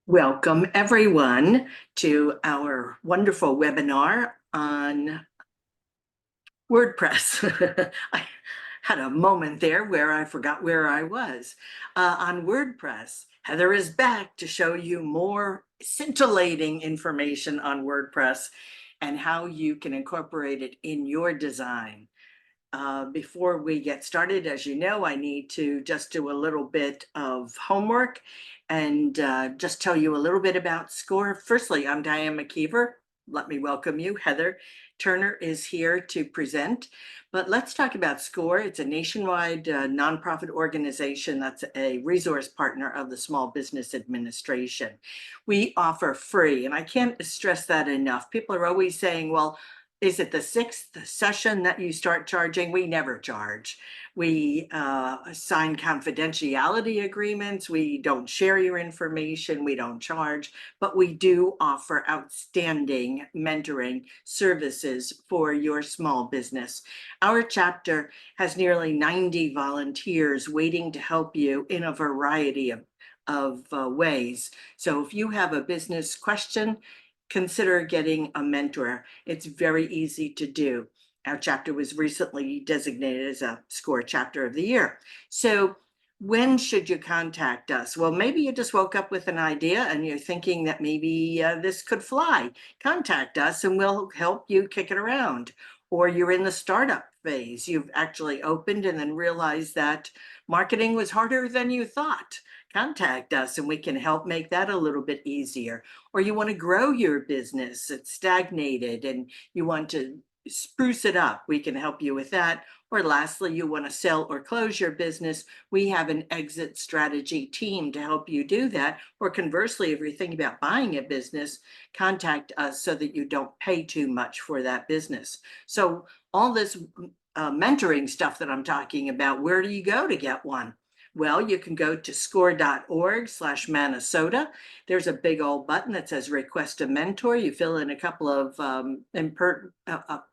Welcome, everyone, to our wonderful webinar on WordPress. I had a moment there where I forgot where I was. On WordPress, Heather is back to show you more scintillating information on WordPress and how you can incorporate it in your design. Before we get started, as you know, I need to just do a little bit of homework and just tell you a little bit about SCORE. Firstly, I'm Diane McKeever. Let me welcome you. Heather Turner is here to present. But let's talk about SCORE. It's a nationwide nonprofit organization that's a resource partner of the Small Business Administration. We offer free, and I can't stress that enough. People are always saying, well, is it the sixth session that you start charging? We never charge. We sign confidentiality agreements. We don't share your information. We don't charge, but we do offer outstanding mentoring services for your small business. Our chapter has nearly 90 volunteers waiting to help you in a variety of ways. So if you have a business question, consider getting a mentor. It's very easy to do. Our chapter was recently designated as a SCORE Chapter of the Year. So when should you contact us? Well, maybe you just woke up with an idea and you're thinking that maybe this could fly. Contact us and we'll help you kick it around. Or you're in the startup phase. You've actually opened and then realized that marketing was harder than you thought. Contact us and we can help make that a little bit easier. Or you want to grow your business, it's stagnated and you want to spruce it up, we can help you with that. Or lastly, you want to sell or close your business, we have an exit strategy team to help you do that. Or conversely, if you're thinking about buying a business, contact us so that you don't pay too much for that business. So all this mentoring stuff that I'm talking about, where do you go to get one? Well, you can go to score.org/Minnesota. There's a big old button that says request a mentor. You fill in a couple of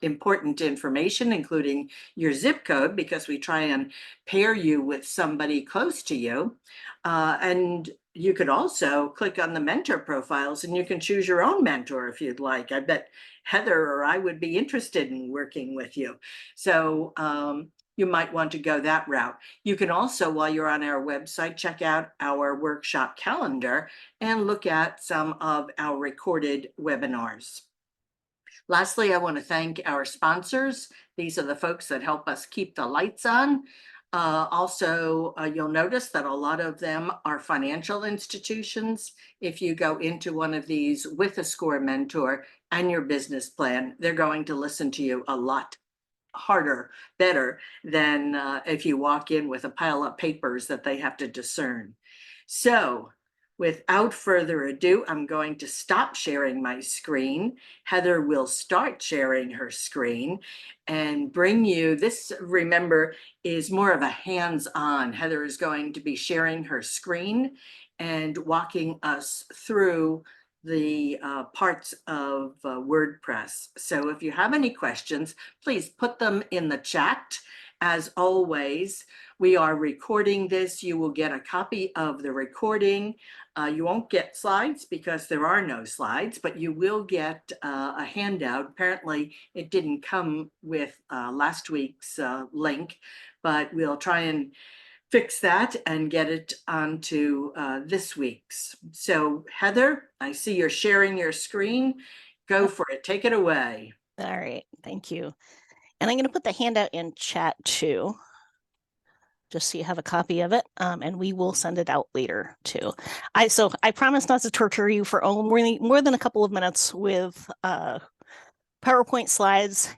important information, including your zip code, because we try and pair you with somebody close to you. And you could also click on the mentor profiles and you can choose your own mentor if you'd like. I bet Heather or I would be interested in working with you. So you might want to go that route. You can also, while you're on our website, check out our workshop calendar and look at some of our recorded webinars. Lastly, I want to thank our sponsors. These are the folks that help us keep the lights on. You'll notice that a lot of them are financial institutions. If you go into one of these with a SCORE mentor and your business plan, they're going to listen to you a lot harder, better than if you walk in with a pile of papers that they have to discern. So without further ado, I'm going to stop sharing my screen. Heather will start sharing her screen and bring you this. Remember, is more of a hands-on. Heather is going to be sharing her screen and walking us through the parts of WordPress. So if you have any questions, please put them in the chat. As always, we are recording this. You will get a copy of the recording. You won't get slides because there are no slides, but you will get a handout. Apparently, it didn't come with last week's link, but we'll try and fix that and get it onto this week's. So Heather, I see you're sharing your screen. Go for it. Take it away. All right. Thank you. And I'm going to put the handout in chat too, just so you have a copy of it. And we will send it out later too. So I promise not to torture you for more than a couple of minutes with PowerPoint slides.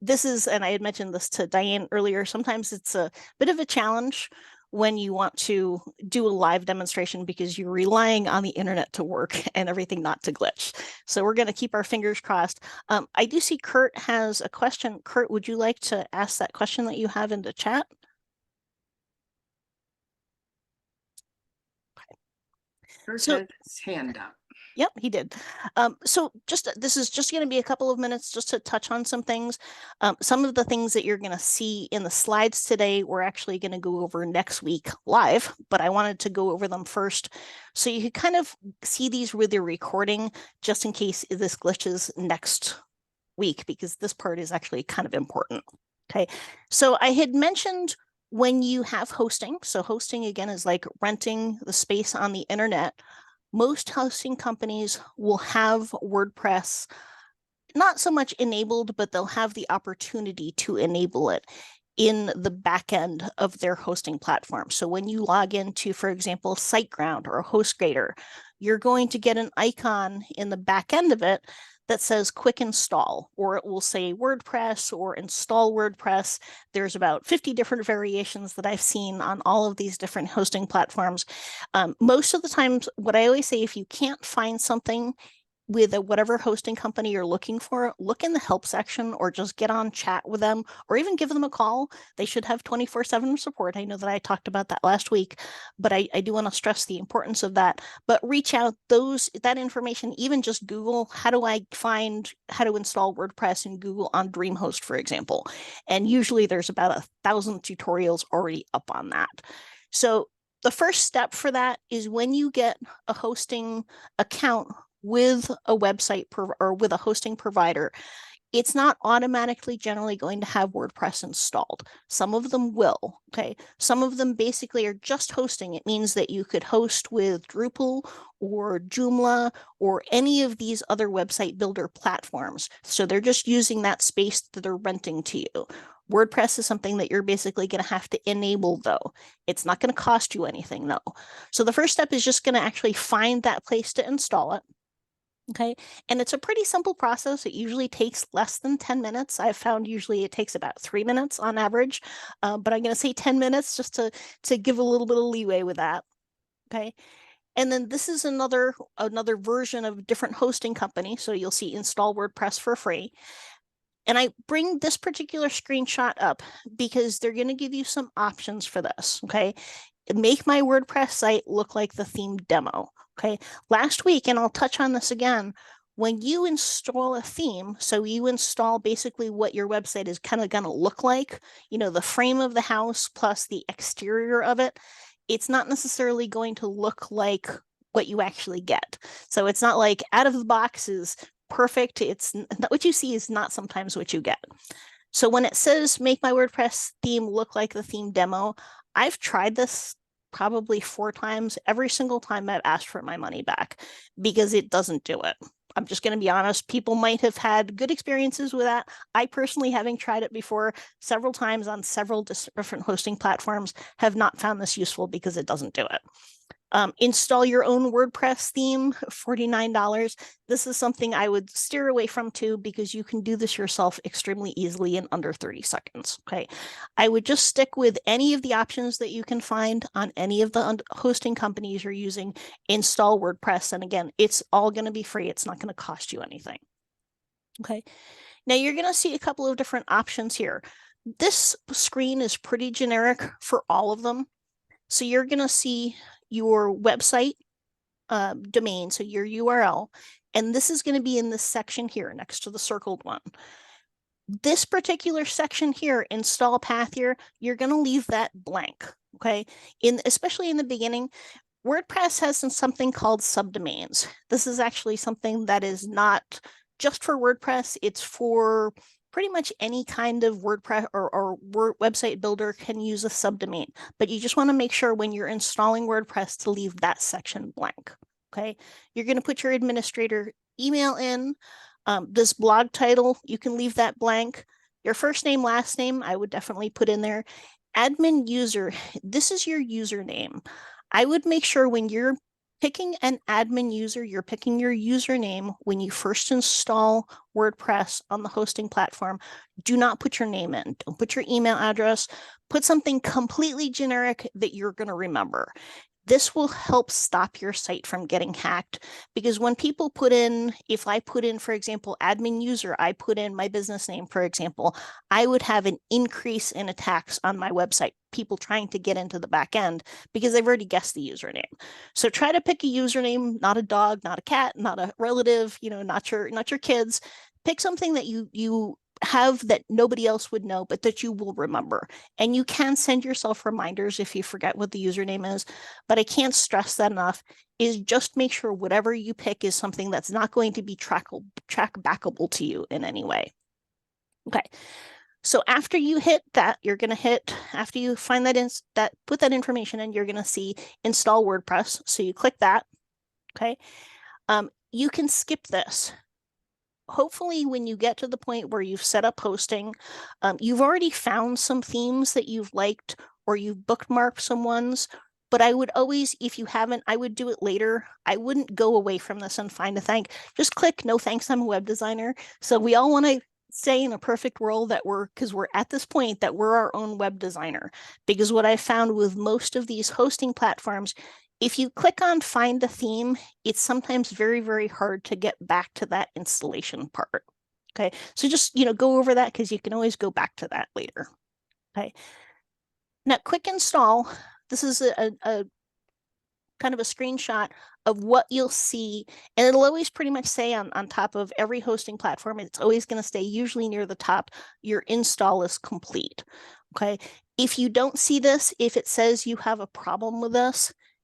This is, and I had mentioned this to Diane earlier, sometimes it's a bit of a challenge when you want to do a live demonstration because you're relying on the internet to work and everything not to glitch. So we're going to keep our fingers crossed. I do see Kurt has a question. Kurt, would you like to ask that question that you have in the chat? Kurt has his hand up. Yep, he did. So this is just going to be a couple of minutes just to touch on some things. Some of the things that you're going to see in the slides today, we're actually going to go over next week live, but I wanted to go over them first so you could kind of see these with your recording just in case this glitches next week, because this part is actually kind of important. Okay, so I had mentioned when you have hosting. So hosting again is like renting the space on the internet. Most hosting companies will have WordPress not so much enabled, but they'll have the opportunity to enable it in the back end of their hosting platform. So when you log into, for example, SiteGround or HostGator, you're going to get an icon in the back end of it that says quick install, or it will say WordPress or install WordPress. There's about 50 different variations that I've seen on all of these different hosting platforms. Most of the times, what I always say, if you can't find something with whatever hosting company you're looking for, look in the help section or just get on chat with them or even give them a call. They should have 24/7 support. I know that I talked about that last week, but I do want to stress the importance of that. But reach out that information, even just Google, how do I find how to install WordPress in Google on DreamHost, for example. And usually there's about 1,000 tutorials already up on that. So the first step for that is when you get a hosting account with a website or with a hosting provider, it's not automatically generally going to have WordPress installed. Some of them will, okay? Some of them basically are just hosting. It means that you could host with Drupal or Joomla or any of these other website builder platforms. So they're just using that space that they're renting to you. WordPress is something that you're basically going to have to enable, though. It's not going to cost you anything, though. So the first step is just going to actually find that place to install it. Okay. And it's a pretty simple process. It usually takes less than 10 minutes. I've found usually it takes about 3 minutes on average, but I'm going to say 10 minutes just to give a little bit of leeway with that. Okay. And then this is another version of a different hosting company. So you'll see install WordPress for free. And I bring this particular screenshot up because they're going to give you some options for this. Okay. Make my WordPress site look like the theme demo. Okay. Last week, and I'll touch on this again, when you install a theme, so you install basically what your website is kind of going to look like, the frame of the house plus the exterior of it, it's not necessarily going to look like what you actually get. So it's not like out of the box is perfect. It's not what you see is not sometimes what you get. So when it says make my WordPress theme look like the theme demo, I've tried this probably 4 times. Every single time I've asked for my money back because it doesn't do it. I'm just going to be honest. People might have had good experiences with that. I personally, having tried it before several times on several different hosting platforms, have not found this useful because it doesn't do it. Install your own WordPress theme, $49. This is something I would steer away from too, because you can do this yourself extremely easily in under 30 seconds. Okay. I would just stick with any of the options that you can find on any of the hosting companies you're using. Install WordPress. And again, it's all going to be free. It's not going to cost you anything. Okay. Now you're going to see a couple of different options here. This screen is pretty generic for all of them. So you're going to see your website domain, so your URL, and this is going to be in this section here next to the circled one. This particular section here, install path here, you're going to leave that blank, okay? Especially in the beginning, WordPress has something called subdomains. This is actually something that is not just for WordPress, it's for pretty much any kind of WordPress or website builder can use a subdomain, but you just want to make sure when you're installing WordPress to leave that section blank. Okay. You're going to put your administrator email in. This blog title, you can leave that blank. Your first name, last name, I would definitely put in there. Admin user, this is your username. I would make sure when you're picking an admin user, you're picking your username when you first install WordPress on the hosting platform. Do not put your name in. Don't put your email address. Put something completely generic that you're going to remember. This will help stop your site from getting hacked, because when people put in, if I put in, for example, admin user, I put in my business name, for example, I would have an increase in attacks on my website, people trying to get into the back end because they've already guessed the username. So try to pick a username, not a dog, not a cat, not a relative, not your kids. Pick something that you have that nobody else would know, but that you will remember. And you can send yourself reminders if you forget what the username is. But I can't stress that enough, is just make sure whatever you pick is something that's not going to be track backable to you in any way. Okay. So after you hit that, you're going to hit, after you find that put that information in, you're going to see install WordPress. So you click that. Okay. You can skip this. Hopefully when you get to the point where you've set up hosting, you've already found some themes that you've liked, or you've bookmarked some ones. But I would always, if you haven't, I would do it later. I wouldn't go away from this and find a thank. Just click no thanks, I'm a web designer. So we all want to say in a perfect world that because we're at this point that we're our own web designer. Because what I found with most of these hosting platforms, if you click on find a theme, it's sometimes very, very hard to get back to that installation part. Okay, so just go over that, because you can always go back to that later. Okay, now quick install. This is a kind of a screenshot of what you'll see, and it'll always pretty much say on top of every hosting platform, it's always going to stay usually near the top, your install is complete. Okay, if you don't see this, if it says you have a problem with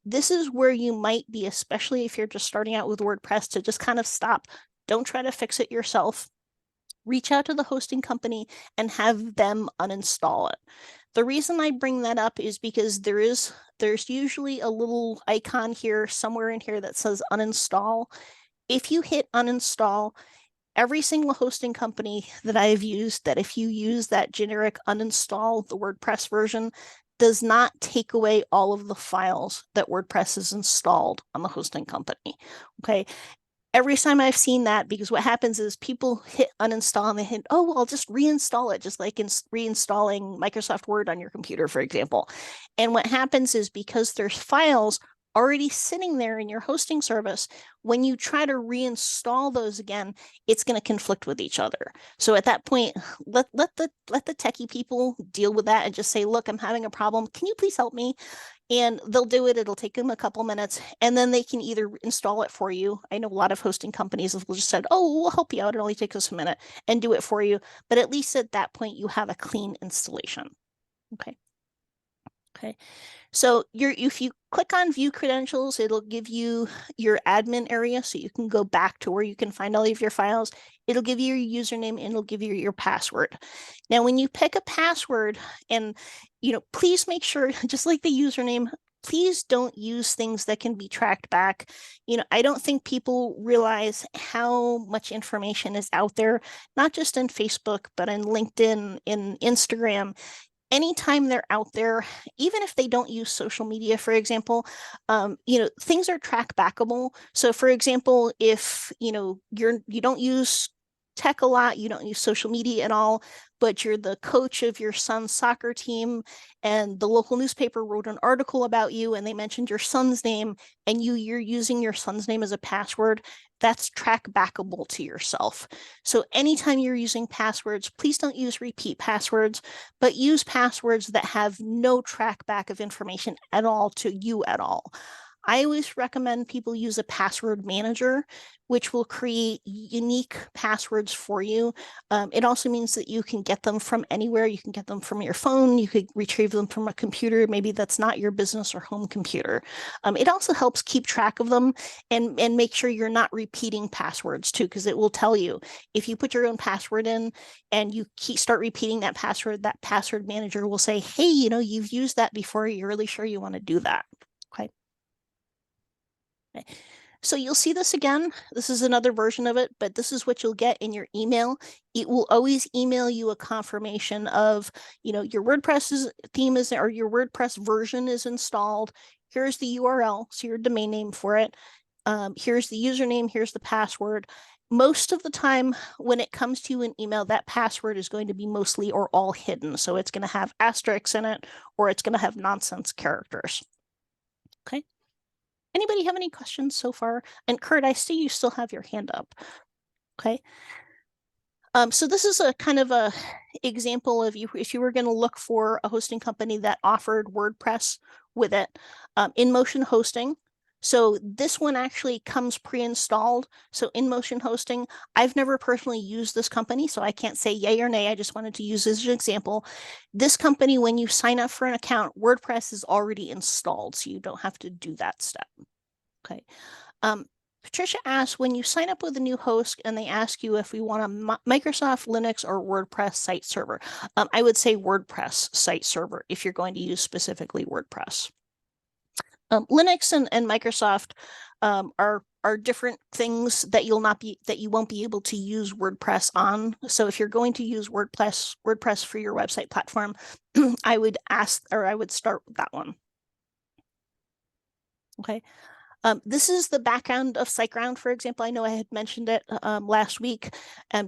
this is where you might be, especially if you're just starting out with WordPress, to just kind of stop. Don't try to fix it yourself. Reach out to the hosting company and have them uninstall it. The reason I bring that up is because there's usually a little icon here, somewhere in here, that says uninstall. If you hit uninstall, every single hosting company that I've used, that if you use that generic uninstall the WordPress version, does not take away all of the files that WordPress is installed on the hosting company. Okay. Every time I've seen that, because what happens is people hit uninstall and they hit, oh, well, I'll just reinstall it, just like in reinstalling Microsoft Word on your computer, for example. And what happens is, because there's files already sitting there in your hosting service, when you try to reinstall those again, it's going to conflict with each other. So at that point, let the techie people deal with that and just say, look, I'm having a problem. Can you please help me? And they'll do it. It'll take them a couple minutes, and then they can either install it for you. I know a lot of hosting companies will just said, oh, we'll help you out. It only takes us a minute, and do it for you. But at least at that point, you have a clean installation. Okay. Okay. So if you click on view credentials, it'll give you your admin area, so you can go back to where you can find all of your files. It'll give you your username, and it'll give you your password. Now, when you pick a password, and please make sure, just like the username, please don't use things that can be tracked back. I don't think people realize how much information is out there, not just in Facebook, but in LinkedIn, in Instagram. Anytime they're out there, even if they don't use social media, for example, things are track backable. So for example, if you don't use tech a lot, you don't use social media at all, but you're the coach of your son's soccer team, and the local newspaper wrote an article about you and they mentioned your son's name, and you're using your son's name as a password, that's track backable to yourself. So anytime you're using passwords, please don't use repeat passwords, but use passwords that have no track back of information at all to you at all. I always recommend people use a password manager, which will create unique passwords for you. It also means that you can get them from anywhere. You can get them from your phone. You could retrieve them from a computer, maybe that's not your business or home computer. It also helps keep track of them and make sure you're not repeating passwords too, because it will tell you if you put your own password in and you start repeating that password manager will say, hey, you've used that before. You're really sure you want to do that. Okay. So you'll see this again. This is another version of it, but this is what you'll get in your email. It will always email you a confirmation of, your WordPress theme is, or your WordPress version is installed. Here's the URL, so your domain name for it. Here's the username, here's the password. Most of the time when it comes to an email, that password is going to be mostly or all hidden. So it's going to have asterisks in it, or it's going to have nonsense characters. Okay. Anybody have any questions so far? And Kurt, I see you still have your hand up. Okay. So this is a kind of a example of you if you were going to look for a hosting company that offered WordPress with it, InMotion Hosting. So this one actually comes pre-installed. So InMotion Hosting, I've never personally used this company, so I can't say yay or nay. I just wanted to use this as an example. This company, when you sign up for an account, WordPress is already installed, so you don't have to do that step. Okay. Patricia asks, when you sign up with a new host and they ask you if we want a Microsoft, Linux, or WordPress site server, I would say WordPress site server if you're going to use specifically WordPress. Linux and Microsoft are different things that you won't be able to use WordPress on. So if you're going to use WordPress for your website platform, I would start with that one. Okay. This is the backend of SiteGround, for example. I know I had mentioned it last week.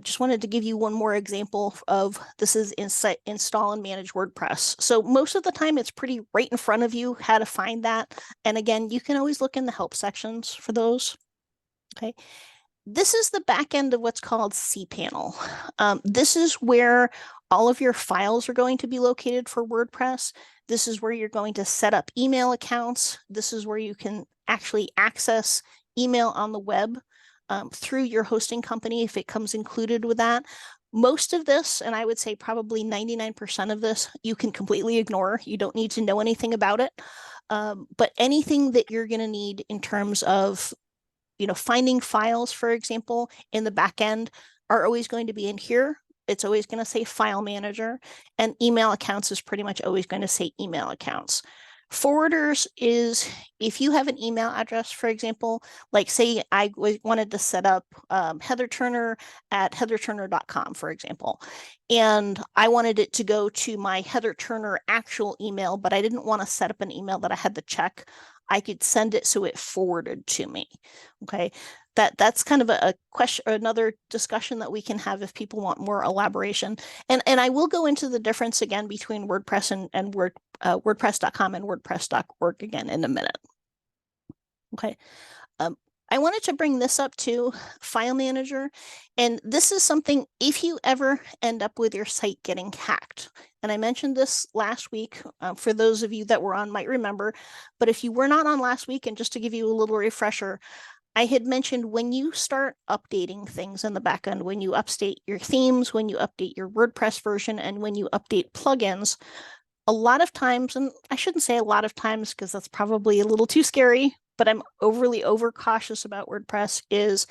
Just wanted to give you one more example of this is install and manage WordPress. So most of the time it's pretty right in front of you how to find that. And again, you can always look in the help sections for those. Okay. This is the back end of what's called cPanel. This is where all of your files are going to be located for WordPress. This is where you're going to set up email accounts. This is where you can actually access email on the web through your hosting company if it comes included with that. Most of this, and I would say probably 99% of this, you can completely ignore. You don't need to know anything about it. But anything that you're going to need in terms of finding files, for example, in the back end are always going to be in here. It's always going to say file manager, and email accounts is pretty much always going to say email accounts. Forwarders is if you have an email address, for example, like say I wanted to set up Heather Turner at heatherturner.com, for example, and I wanted it to go to my Heather Turner actual email, but I didn't want to set up an email that I had to check. I could send it so it forwarded to me. Okay. That's kind of a question, another discussion that we can have if people want more elaboration. And I will go into the difference again between WordPress and WordPress.com and WordPress.org again in a minute. Okay. I wanted to bring this up too, file manager. And this is something if you ever end up with your site getting hacked. And I mentioned this last week, for those of you that were on might remember, but if you were not on last week, and just to give you a little refresher, I had mentioned when you start updating things in the backend, when you update your themes, when you update your WordPress version, and when you update plugins, a lot of times, and I shouldn't say a lot of times because that's probably a little too scary, but I'm over cautious about WordPress is,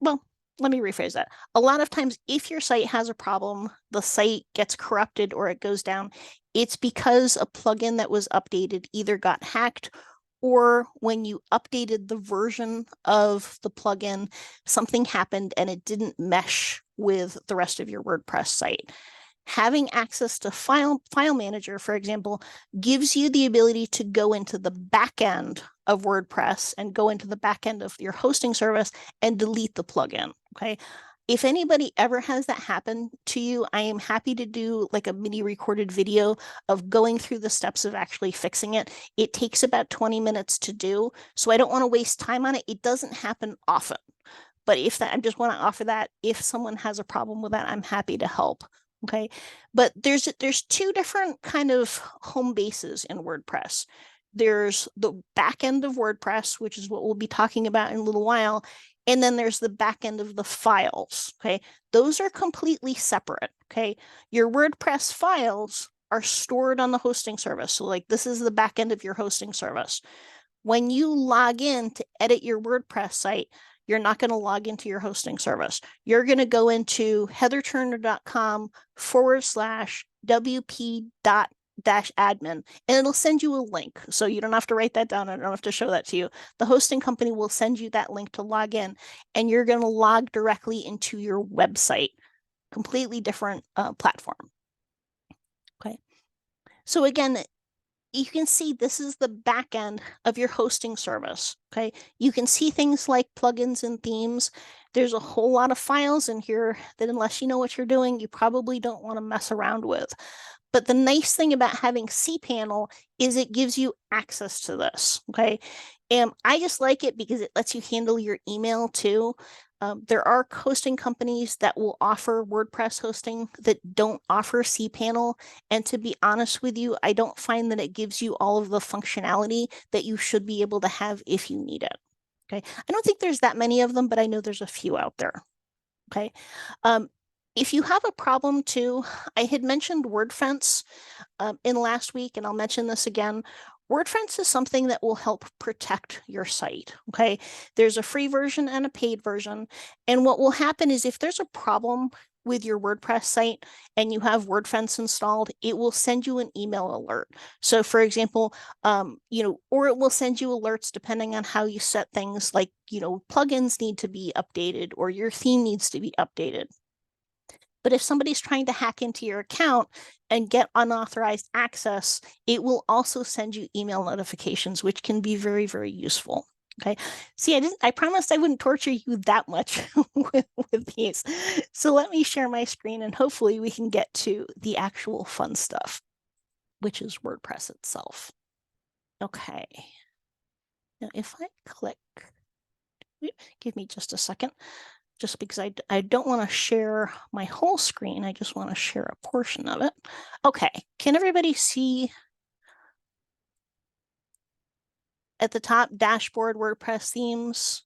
well, let me rephrase that. A lot of times, if your site has a problem, the site gets corrupted or it goes down, it's because a plugin that was updated either got hacked or when you updated the version of the plugin, something happened and it didn't mesh with the rest of your WordPress site. Having access to file manager, for example, gives you the ability to go into the back end of WordPress and go into the back end of your hosting service and delete the plugin. Okay. If anybody ever has that happen to you, I am happy to do like a mini recorded video of going through the steps of actually fixing it. It takes about 20 minutes to do, so I don't want to waste time on it. It doesn't happen often, but if that, I just want to offer that if someone has a problem with that, I'm happy to help. Okay, but there's two different kind of home bases in WordPress. There's the back end of WordPress, which is what we'll be talking about in a little while. And then there's the back end of the files. Okay. Those are completely separate. Okay. Your WordPress files are stored on the hosting service. So like this is the back end of your hosting service. When you log in to edit your WordPress site, you're not going to log into your hosting service. You're going to go into heatherturner.com/wp.admin, and it'll send you a link. So you don't have to write that down. I don't have to show that to you. The hosting company will send you that link to log in, and you're going to log directly into your website. Completely different platform. Okay. So again, you can see this is the back end of your hosting service. Okay. You can see things like plugins and themes. There's a whole lot of files in here that unless you know what you're doing, you probably don't want to mess around with. But the nice thing about having cPanel is it gives you access to this, okay? And I just like it because it lets you handle your email too. There are hosting companies that will offer WordPress hosting that don't offer cPanel. And to be honest with you, I don't find that it gives you all of the functionality that you should be able to have if you need it. Okay. I don't think there's that many of them, but I know there's a few out there. Okay. If you have a problem too, I had mentioned WordFence in last week, and I'll mention this again. WordFence is something that will help protect your site. Okay. There's a free version and a paid version. And what will happen is if there's a problem with your WordPress site and you have WordFence installed, it will send you an email alert. So for example, or it will send you alerts depending on how you set things like, plugins need to be updated or your theme needs to be updated. But if somebody's trying to hack into your account and get unauthorized access, it will also send you email notifications, which can be very, very useful. Okay. See, I promised I wouldn't torture you that much with these. So let me share my screen and hopefully we can get to the actual fun stuff, which is WordPress itself. Okay. Now, if I click, give me just a second, just because I don't want to share my whole screen. I just want to share a portion of it. Okay. Can everybody see at the top dashboard WordPress themes?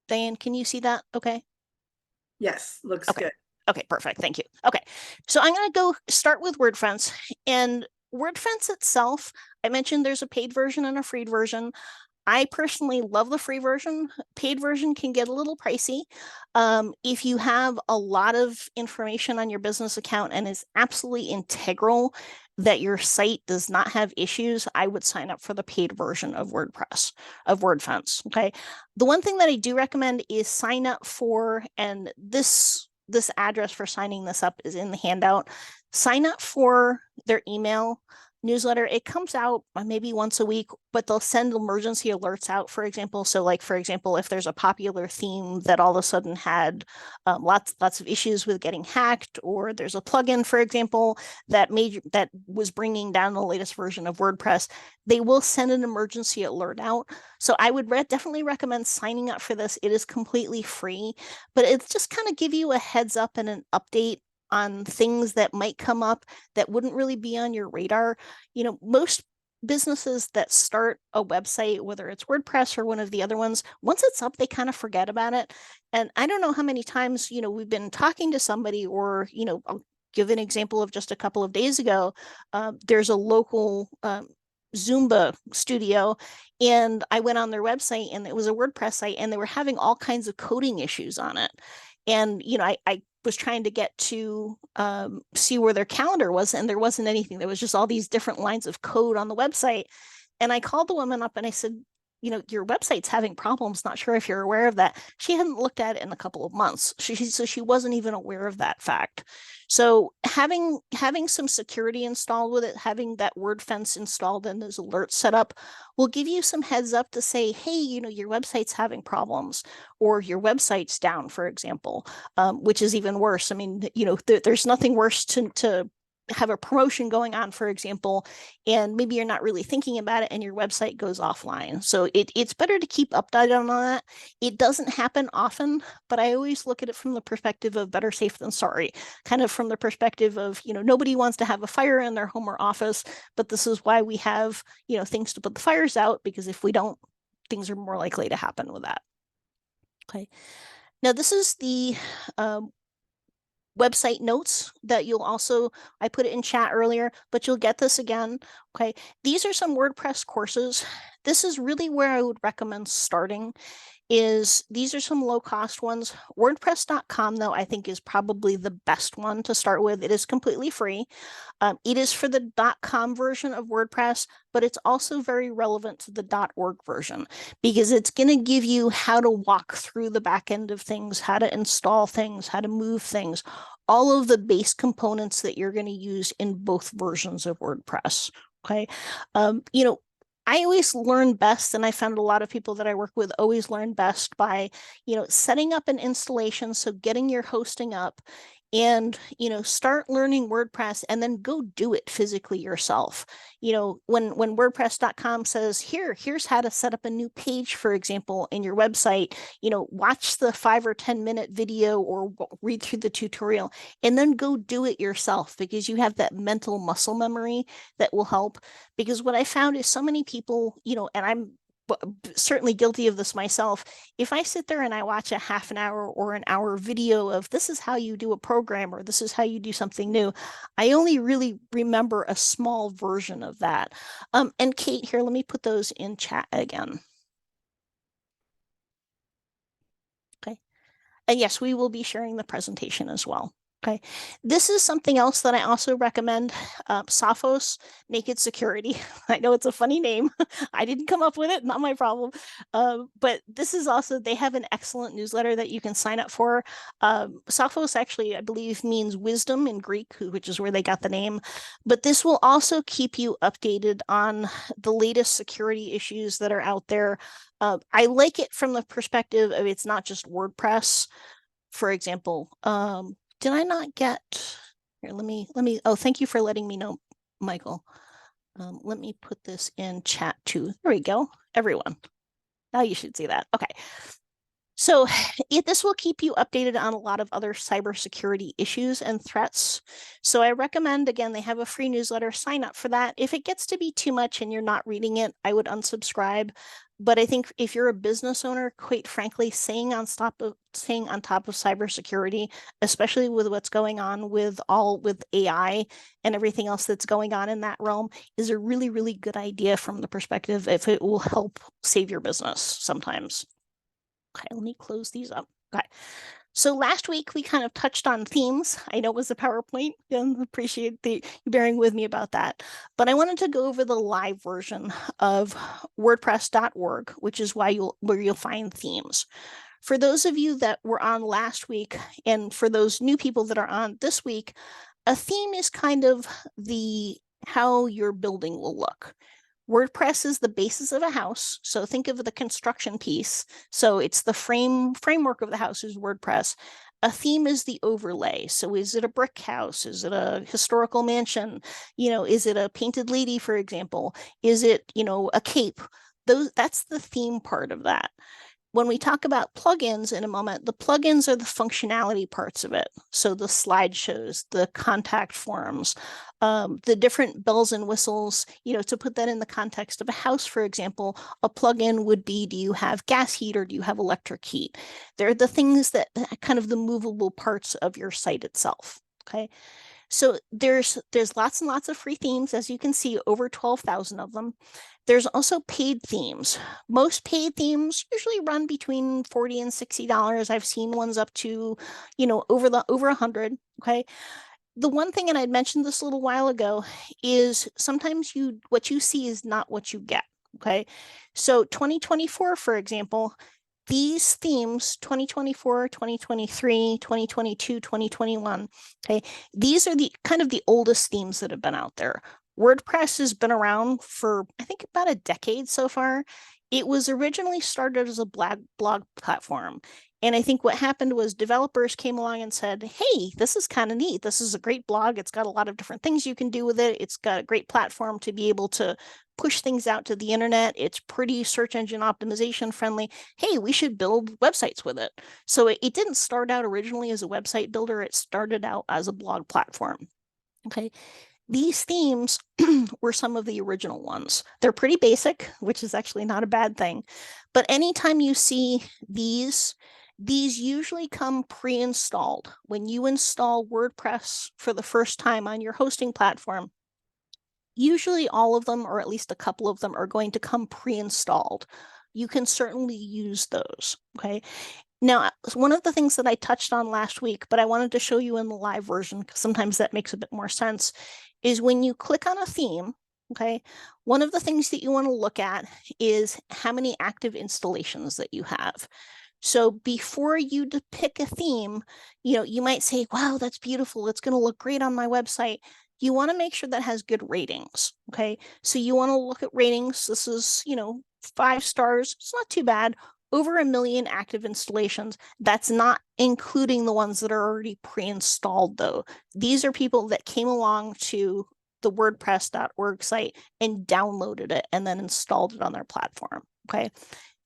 Diane, can you see that? Okay. Yes, looks Okay. good. Okay, perfect. Thank you. Okay. So I'm going to go start with WordFence. And WordFence itself, I mentioned there's a paid version and a free version. I personally love the free version. Paid version can get a little pricey. If you have a lot of information on your business account and is absolutely integral that your site does not have issues, I would sign up for the paid version of WordPress, of WordFence. Okay. The one thing that I do recommend is sign up for, and this address for signing this up is in the handout. Sign up for their email newsletter. It comes out maybe once a week, but they'll send emergency alerts out, for example. So like, for example, if there's a popular theme that all of a sudden had lots of issues with getting hacked, or there's a plugin, for example, that was bringing down the latest version of WordPress, they will send an emergency alert out. So I would definitely recommend signing up for this. It is completely free, but it's just kind of give you a heads up and an update on things that might come up that wouldn't really be on your radar. Most businesses that start a website, whether it's WordPress or one of the other ones, once it's up, they kind of forget about it. And I don't know how many times, we've been talking to somebody, or, I'll give an example of just a couple of days ago. There's a local Zumba studio, and I went on their website and it was a WordPress site, and they were having all kinds of coding issues on it. And, I was trying to get to see where their calendar was, and there wasn't anything. There was just all these different lines of code on the website. And I called the woman up and I said, your website's having problems. Not sure if you're aware of that. She hadn't looked at it in a couple of months. So she wasn't even aware of that fact. So having some security installed with it, having that WordFence installed and those alerts set up will give you some heads up to say, hey, your website's having problems, or your website's down, for example, which is even worse. I mean, there's nothing worse to have a promotion going on, for example, and maybe you're not really thinking about it and your website goes offline. So it's better to keep updated on that. It doesn't happen often, but I always look at it from the perspective of better safe than sorry, kind of from the perspective of, nobody wants to have a fire in their home or office, but this is why we have, things to put the fires out, because if we don't, things are more likely to happen with that. Okay. Now this is the website notes that I put it in chat earlier, but you'll get this again. Okay. These are some WordPress courses. This is really where I would recommend starting. These are some low cost ones. WordPress.com, though, I think is probably the best one to start with. It is completely free. It is for the .com version of WordPress, but it's also very relevant to the .org version, because it's going to give you how to walk through the back end of things, how to install things, how to move things, all of the base components that you're going to use in both versions of WordPress. Okay. I always learn best, and I found a lot of people that I work with always learn best by, setting up an installation. So getting your hosting up and start learning WordPress and then go do it physically yourself. When WordPress.com says here's how to set up a new page, for example, in your website, watch the 5 or 10 minute video or read through the tutorial and then go do it yourself, because you have that mental muscle memory that will help. Because what I found is so many people, and I'm certainly guilty of this myself. If I sit there and I watch a half an hour or an hour video of this is how you do a program or this is how you do something new, I only really remember a small version of that. And Kate, here, let me put those in chat again. Okay. And yes, we will be sharing the presentation as well. Okay. This is something else that I also recommend, Sophos Naked Security. I know it's a funny name. I didn't come up with it, not my problem. But this is also, they have an excellent newsletter that you can sign up for. Sophos actually, I believe, means wisdom in Greek, which is where they got the name. But this will also keep you updated on the latest security issues that are out there. I like it from the perspective of it's not just WordPress. For example, did I not get here? Let me, oh, thank you for letting me know, Michael. Let me put this in chat too. There we go, everyone. Now you should see that. Okay. So this will keep you updated on a lot of other cybersecurity issues and threats. So I recommend, again, they have a free newsletter, sign up for that. If it gets to be too much and you're not reading it, I would unsubscribe. But I think if you're a business owner, quite frankly, staying on top of cybersecurity, especially with what's going on with AI and everything else that's going on in that realm, is a really, really good idea from the perspective if it will help save your business sometimes. Okay, let me close these up. Okay. So last week we kind of touched on themes. I know it was a PowerPoint, and appreciate you bearing with me about that. But I wanted to go over the live version of WordPress.org, which is where you'll find themes. For those of you that were on last week, and for those new people that are on this week, a theme is kind of how your building will look. WordPress is the basis of a house. So think of the construction piece. So it's the framework of the house is WordPress. A theme is the overlay. So is it a brick house? Is it a historical mansion? Is it a painted lady, for example? Is it, a cape? That's the theme part of that. When we talk about plugins in a moment, the plugins are the functionality parts of it. So the slideshows, the contact forms, the different bells and whistles, to put that in the context of a house, for example, a plugin would be, do you have gas heat or do you have electric heat? They're the things that kind of the movable parts of your site itself. Okay. So there's lots and lots of free themes, as you can see, over 12,000 of them. There's also paid themes. Most paid themes usually run between $40 and $60. I've seen ones up to, over 100. Okay. The one thing, and I'd mentioned this a little while ago, is sometimes what you see is not what you get. Okay. So 2024, for example, these themes, 2024, 2023, 2022, 2021, okay, these are the kind of the oldest themes that have been out there. WordPress has been around for, I think, about a decade so far. It was originally started as a blog platform. And I think what happened was developers came along and said, hey, this is kind of neat. This is a great blog. It's got a lot of different things you can do with it. It's got a great platform to be able to push things out to the internet. It's pretty search engine optimization friendly. Hey, we should build websites with it. So it didn't start out originally as a website builder. It started out as a blog platform. Okay. These themes were some of the original ones. They're pretty basic, which is actually not a bad thing. But anytime you see these usually come pre-installed. When you install WordPress for the first time on your hosting platform, usually all of them, or at least a couple of them, are going to come pre-installed. You can certainly use those, okay? Now, one of the things that I touched on last week, but I wanted to show you in the live version, because sometimes that makes a bit more sense, is when you click on a theme, okay, one of the things that you want to look at is how many active installations that you have. So before you pick a theme, you might say, wow, that's beautiful. It's going to look great on my website. You want to make sure that has good ratings. Okay. So you want to look at ratings. This is, 5 stars. It's not too bad. over 1 million active installations. That's not including the ones that are already pre-installed, though. These are people that came along to the WordPress.org site and downloaded it and then installed it on their platform. Okay.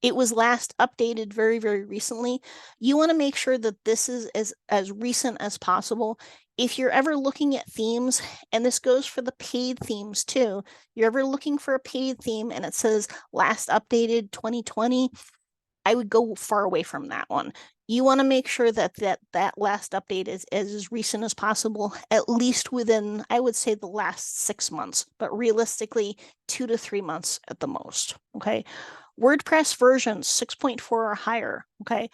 It was last updated very, very recently. You want to make sure that this is as recent as possible. If you're ever looking at themes, and this goes for the paid themes too, you're ever looking for a paid theme and it says last updated 2020, I would go far away from that one. You want to make sure that that last update is as recent as possible, at least within, I would say, the last 6 months, but realistically 2 to 3 months at the most. Okay. WordPress versions 6.4 or higher. Okay.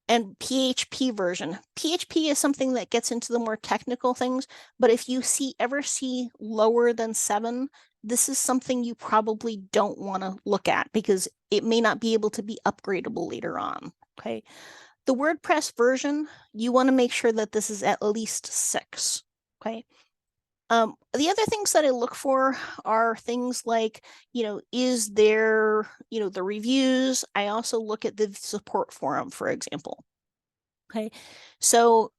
And PHP version. PHP is something that gets into the more technical things, but if you ever see lower than 7, this is something you probably don't want to look at because it may not be able to be upgradable later on. Okay. The WordPress version, you want to make sure that this is at least 6. Okay. The other things that I look for are things like, is there, the reviews. I also look at the support forum, for example. Okay, so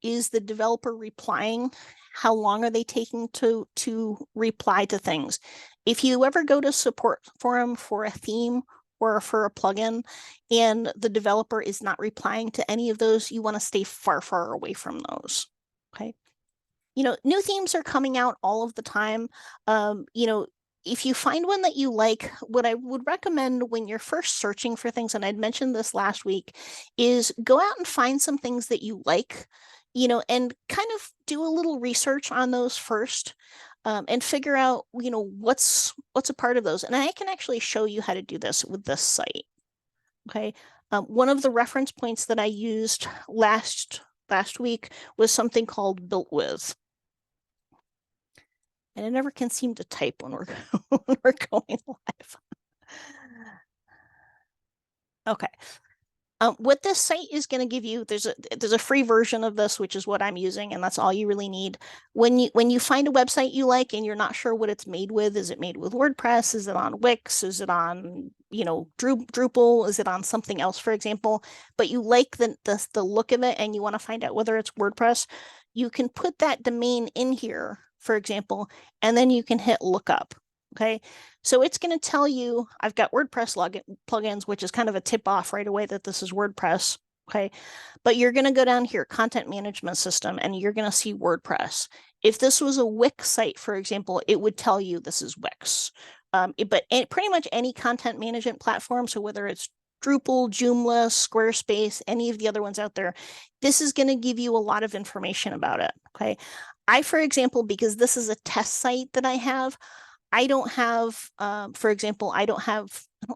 is the developer replying? How long are they taking to reply to things? If you ever go to support forum for a theme or for a plugin and the developer is not replying to any of those, you want to stay far, far away from those. Okay. New themes are coming out all of the time. If you find one that you like, what I would recommend when you're first searching for things, and I'd mentioned this last week, is go out and find some things that you like, and kind of do a little research on those first, and figure out, what's a part of those. And I can actually show you how to do this with this site. Okay. One of the reference points that I used last week was something called Built With. And I never can seem to type when we're when we're going live. Okay. What this site is going to give you, there's a free version of this, which is what I'm using, and that's all you really need. When you find a website you like and you're not sure what it's made with, is it made with WordPress? Is it on Wix? Is it on Drupal? Is it on something else, for example? But you like the look of it and you want to find out whether it's WordPress, you can put that domain in here, for example, and then you can hit lookup. Okay, so it's going to tell you I've got WordPress plugins, which is kind of a tip off right away that this is WordPress. Okay, but you're going to go down here, content management system, and you're going to see WordPress. If this was a Wix site, for example, it would tell you this is Wix. But pretty much any content management platform, so whether it's Drupal, Joomla, Squarespace, any of the other ones out there, this is going to give you a lot of information about it. Okay, for example, because this is a test site that I have, I don't have, for example, I don't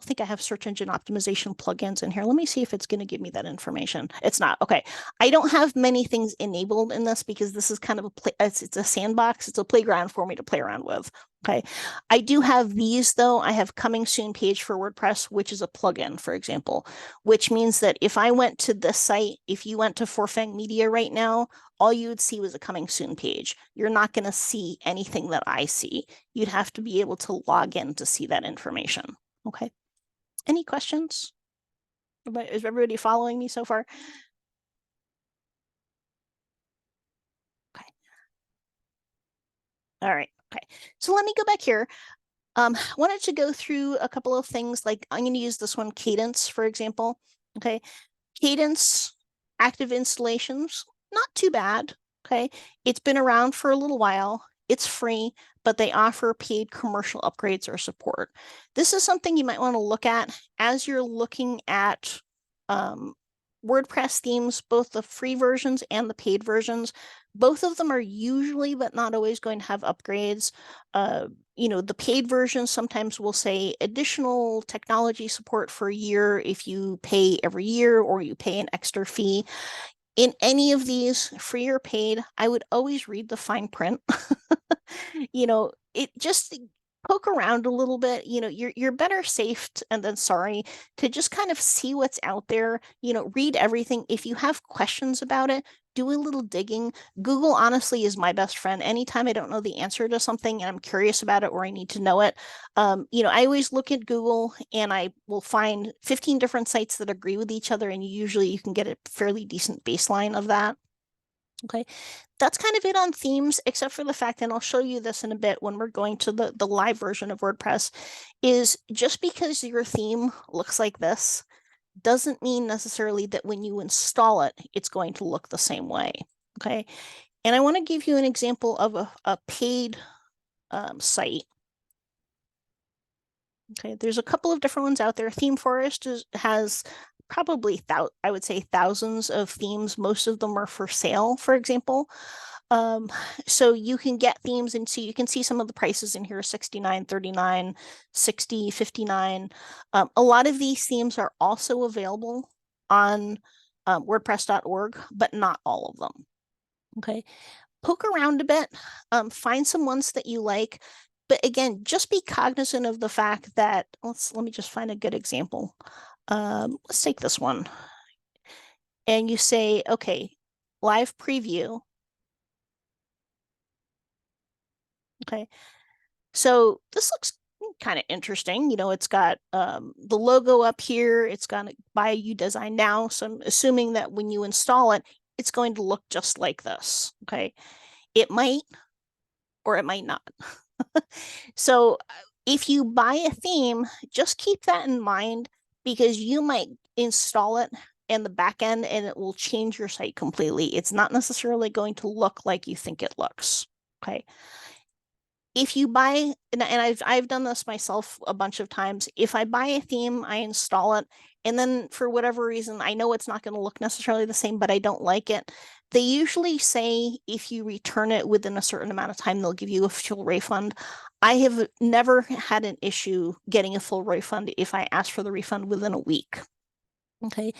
think I have search engine optimization plugins in here. Let me see if it's going to give me that information. It's not. Okay. I don't have many things enabled in this because this is kind of it's a sandbox. It's a playground for me to play around with. Okay. I do have these though. I have coming soon page for WordPress, which is a plugin, for example, which means that if I went to this site, if you went to Forfang Media right now, all you would see was a coming soon page. You're not going to see anything that I see. You'd have to be able to log in to see that information. Okay. Any questions? Is everybody following me so far? Okay. All right. Okay. So let me go back here. Wanted to go through a couple of things, like I'm going to use this one, Cadence, for example. Okay. Cadence active installations, not too bad. Okay. It's been around for a little while. It's free, but they offer paid commercial upgrades or support. This is something you might want to look at as you're looking at WordPress themes, both the free versions and the paid versions. Both of them are usually, but not always, going to have upgrades. The paid version sometimes will say additional technology support for a year if you pay every year or you pay an extra fee. In any of these, free or paid, I would always read the fine print. It just poke around a little bit. You're better safe and than sorry to just kind of see what's out there, read everything. If you have questions about it, do a little digging. Google honestly is my best friend. Anytime I don't know the answer to something and I'm curious about it or I need to know it, I always look at Google and I will find 15 different sites that agree with each other, and usually you can get a fairly decent baseline of that. Okay, that's kind of it on themes, except for the fact, and I'll show you this in a bit when we're going to the live version of WordPress, is just because your theme looks like this doesn't mean necessarily that when you install it, it's going to look the same way. Okay, and I want to give you an example of a paid site. Okay, there's a couple of different ones out there. Theme Forest has probably I would say thousands of themes. Most of them are for sale, for example. Um, so you can get themes, and so you can see some of the prices in here: 69, 39, 60, 59. A lot of these themes are also available on WordPress.org, but not all of them. Okay, poke around a bit, find some ones that you like. But again, just be cognizant of the fact that let me just find a good example. Let's take this one. And you say, okay, live preview. Okay. So this looks kind of interesting. It's got the logo up here. It's got by You Design Now. So I'm assuming that when you install it, it's going to look just like this. Okay. It might or it might not. So if you buy a theme, just keep that in mind, because you might install it in the back end and it will change your site completely. It's not necessarily going to look like you think it looks. Okay. If you buy, and I've done this myself a bunch of times, if I buy a theme, I install it, and then for whatever reason, I know it's not going to look necessarily the same, but I don't like it. They usually say if you return it within a certain amount of time, they'll give you a full refund. I have never had an issue getting a full refund if I ask for the refund within a week. Okay.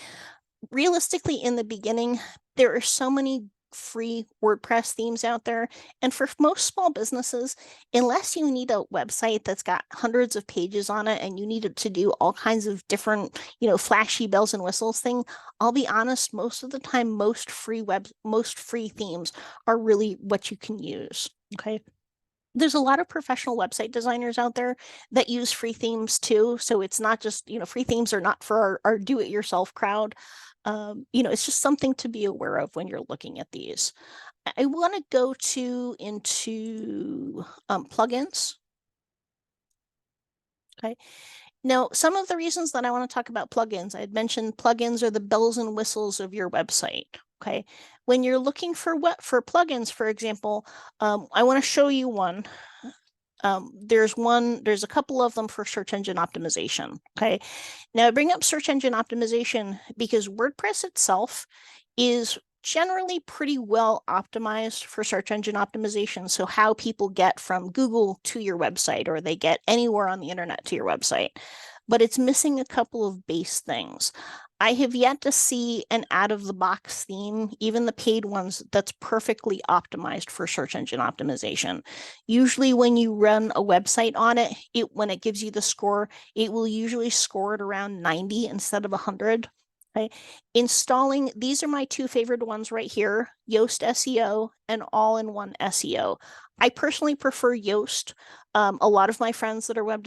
Realistically, in the beginning, there are so many free WordPress themes out there. And for most small businesses, unless you need a website that's got hundreds of pages on it and you need it to do all kinds of different, flashy bells and whistles thing, I'll be honest, most of the time, most free themes are really what you can use. Okay. There's a lot of professional website designers out there that use free themes too. So it's not just, free themes are not for our do-it-yourself crowd. It's just something to be aware of when you're looking at these. I want to go into plugins. Okay. Now, some of the reasons that I want to talk about plugins, I had mentioned plugins are the bells and whistles of your website. Okay. When you're looking for plugins, for example, I want to show you one. There's a couple of them for search engine optimization. Okay. Now I bring up search engine optimization because WordPress itself is generally pretty well optimized for search engine optimization. So how people get from Google to your website, or they get anywhere on the internet to your website, but it's missing a couple of base things. I have yet to see an out-of-the-box theme, even the paid ones, that's perfectly optimized for search engine optimization. Usually when you run a website on it, when it gives you the score, it will usually score it around 90 instead of 100. Okay. Installing, these are my two favorite ones right here, Yoast SEO and All-in-One SEO. I personally prefer Yoast. A lot of my friends that are web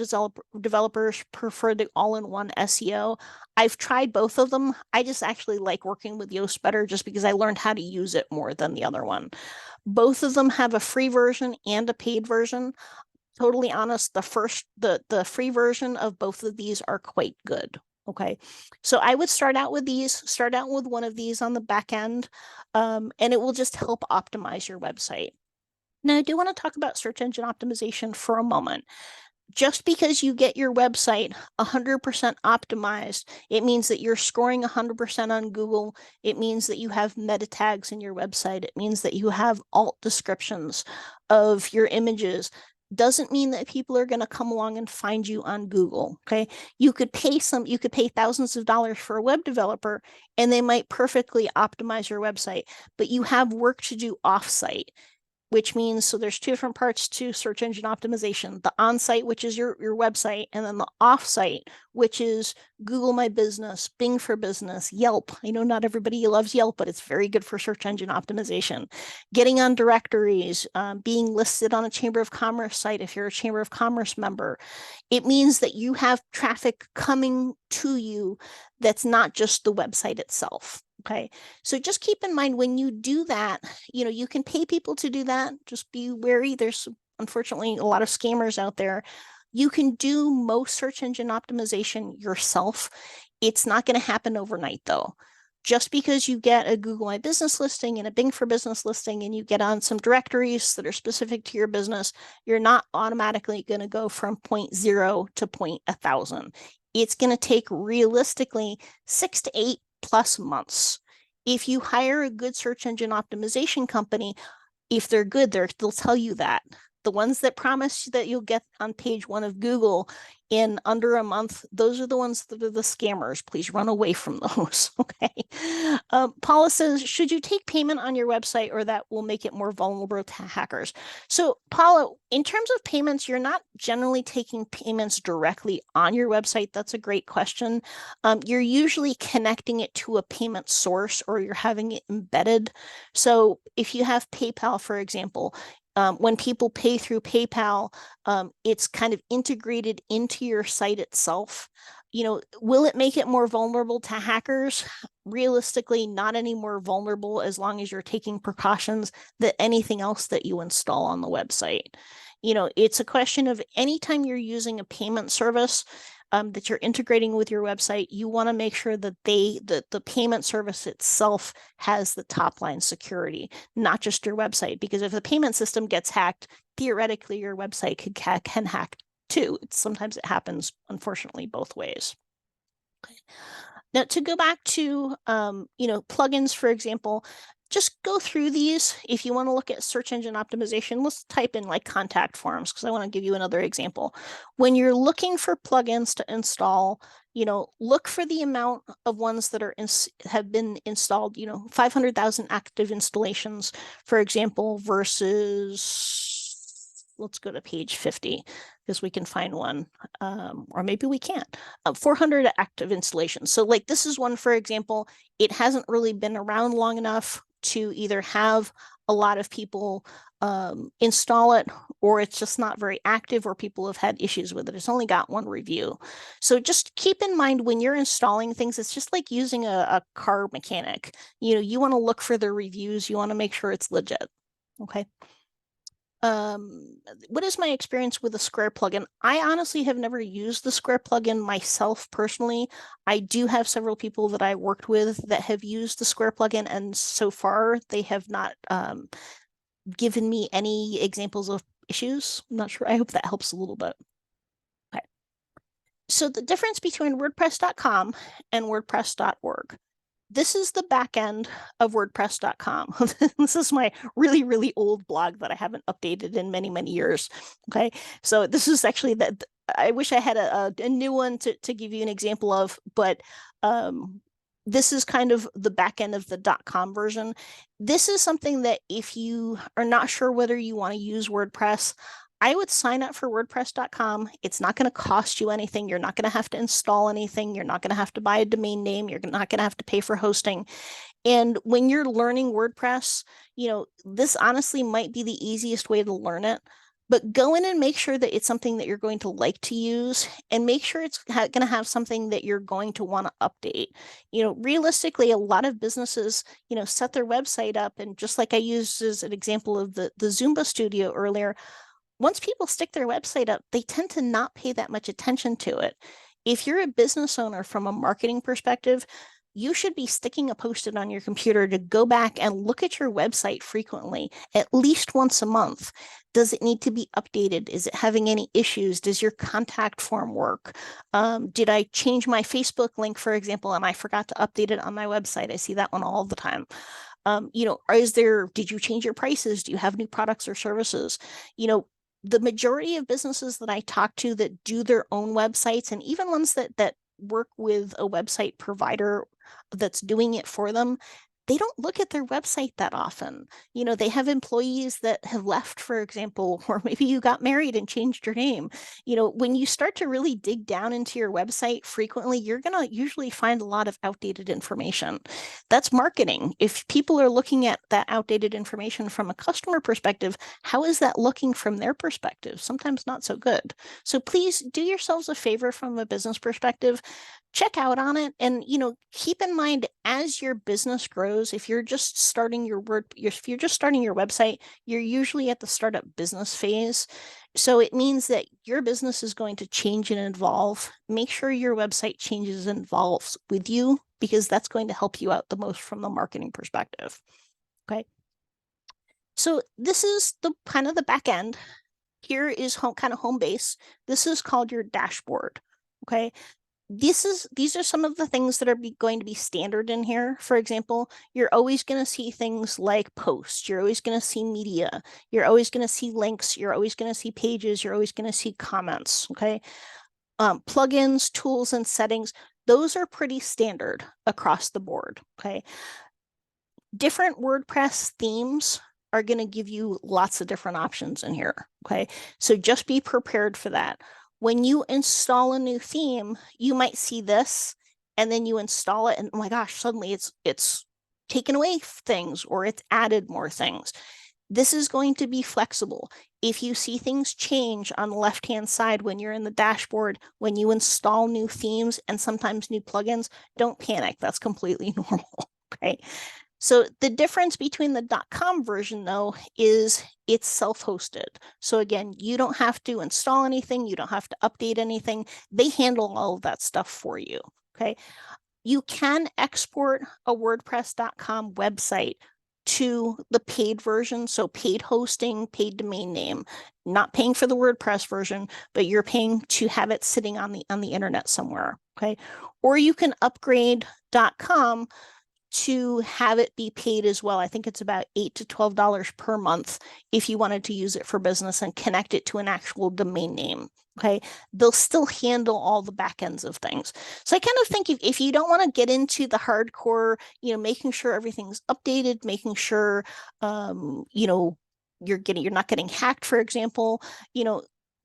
developers prefer the All-in-One SEO. I've tried both of them. I just actually like working with Yoast better just because I learned how to use it more than the other one. Both of them have a free version and a paid version. Totally honest, the free version of both of these are quite good. Okay, so I would start out with one of these on the back end, and it will just help optimize your website. Now, I do want to talk about search engine optimization for a moment. Just because you get your website 100% optimized, it means that you're scoring 100% on Google. It means that you have meta tags in your website. It means that you have alt descriptions of your images. Doesn't mean that people are going to come along and find you on Google. Okay. You could pay thousands of dollars for a web developer and they might perfectly optimize your website, but you have work to do offsite. which means, so there's two different parts to search engine optimization: the on-site, which is your website, and then the off-site, which is Google My Business, Bing for Business, Yelp. I know not everybody loves Yelp, but it's very good for search engine optimization. Getting on directories, being listed on a Chamber of Commerce site if you're a Chamber of Commerce member. It means that you have traffic coming to you that's not just the website itself. Okay. So just keep in mind when you do that, you can pay people to do that. Just be wary. There's unfortunately a lot of scammers out there. You can do most search engine optimization yourself. It's not going to happen overnight though. Just because you get a Google My Business listing and a Bing for Business listing and you get on some directories that are specific to your business, you're not automatically going to go from 0 to 1,000. It's going to take realistically 6 to 8 plus months. If you hire a good search engine optimization company, if they're good, they'll tell you that. The ones that promise that you'll get on page 1 of Google in under a month, those are the ones that are the scammers. Please run away from those. Okay. Paula says, should you take payment on your website, or that will make it more vulnerable to hackers? So Paula, in terms of payments, you're not generally taking payments directly on your website. That's a great question. You're usually connecting it to a payment source, or you're having it embedded. So if you have PayPal, for example, when people pay through PayPal, it's kind of integrated into your site itself. Will it make it more vulnerable to hackers? Realistically, not any more vulnerable, as long as you're taking precautions that anything else that you install on the website. It's a question of anytime you're using a payment service that you're integrating with your website, you want to make sure that the payment service itself has the top line security, not just your website. Because if the payment system gets hacked, theoretically your website can hack too. Sometimes it happens, unfortunately, both ways. Okay. Now, to go back to plugins, for example, just go through these. If you want to look at search engine optimization, let's type in like contact forms, because I want to give you another example. When you're looking for plugins to install, look for the amount of ones that have been installed, 500,000 active installations, for example, versus, let's go to page 50, because we can find one, or maybe we can't. 400 active installations. So like this is one, for example, it hasn't really been around long enough to either have a lot of people install it, or it's just not very active, or people have had issues with it. It's only got 1 review. So just keep in mind when you're installing things, it's just like using a car mechanic. You want to look for the reviews. You want to make sure it's legit. Okay. What is my experience with the Square plugin? I honestly have never used the Square plugin myself personally. I do have several people that I worked with that have used the Square plugin, and so far they have not given me any examples of issues. I'm not sure. I hope that helps a little bit. Okay. So the difference between WordPress.com and WordPress.org. This is the back end of WordPress.com. This is my really, really old blog that I haven't updated in many, many years. Okay. So this is actually that. I wish I had a new one to give you an example of, but this is kind of the back end of the .com version. This is something that if you are not sure whether you want to use WordPress, I would sign up for WordPress.com. It's not going to cost you anything. You're not going to have to install anything. You're not going to have to buy a domain name. You're not going to have to pay for hosting. And when you're learning WordPress, this honestly might be the easiest way to learn it. But go in and make sure that it's something that you're going to like to use, and make sure it's going to have something that you're going to want to update. Realistically, a lot of businesses, set their website up, and just like I used as an example of the Zumba studio earlier, once people stick their website up, they tend to not pay that much attention to it. If you're a business owner from a marketing perspective, you should be sticking a post-it on your computer to go back and look at your website frequently, at least once a month. Does it need to be updated? Is it having any issues? Does your contact form work? Did I change my Facebook link, for example, and I forgot to update it on my website? I see that one all the time. Did you change your prices? Do you have new products or services? The majority of businesses that I talk to that do their own websites, and even ones that work with a website provider that's doing it for them, they don't look at their website that often. They have employees that have left, for example, or maybe you got married and changed your name. When you start to really dig down into your website frequently, you're going to usually find a lot of outdated information. That's marketing. If people are looking at that outdated information from a customer perspective, how is that looking from their perspective? Sometimes not so good. So please do yourselves a favor from a business perspective, check out on it, and keep in mind, as your business grows, if you're just starting your website, you're usually at the startup business phase. So it means that your business is going to change and evolve. Make sure your website changes and evolves with you, because that's going to help you out the most from the marketing perspective. Okay. So this is the kind of the back end. Here is home base. This is called your dashboard. Okay. These are some of the things that are going to be standard in here. For example, you're always going to see things like posts. You're always going to see media. You're always going to see links. You're always going to see pages. You're always going to see comments. Okay. Plugins, tools, and settings. Those are pretty standard across the board. Okay. Different WordPress themes are going to give you lots of different options in here. Okay. So just be prepared for that. When you install a new theme, you might see this, and then you install it, and oh my gosh, suddenly it's taken away things, or it's added more things. This is going to be flexible. If you see things change on the left-hand side when you're in the dashboard, when you install new themes and sometimes new plugins, don't panic. That's completely normal. Okay. So the difference between the .com version, though, is it's self-hosted. So again, you don't have to install anything. You don't have to update anything. They handle all of that stuff for you. Okay. You can export a WordPress.com website to the paid version. So paid hosting, paid domain name, not paying for the WordPress version, but you're paying to have it sitting on the internet somewhere. Okay. Or you can upgrade .com to have it be paid as well. I think it's about $8 to $12 per month if you wanted to use it for business and connect it to an actual domain name. Okay. They'll still handle all the back ends of things. So I kind of think if you don't want to get into the hardcore, making sure everything's updated, making sure, you're not getting hacked, for example,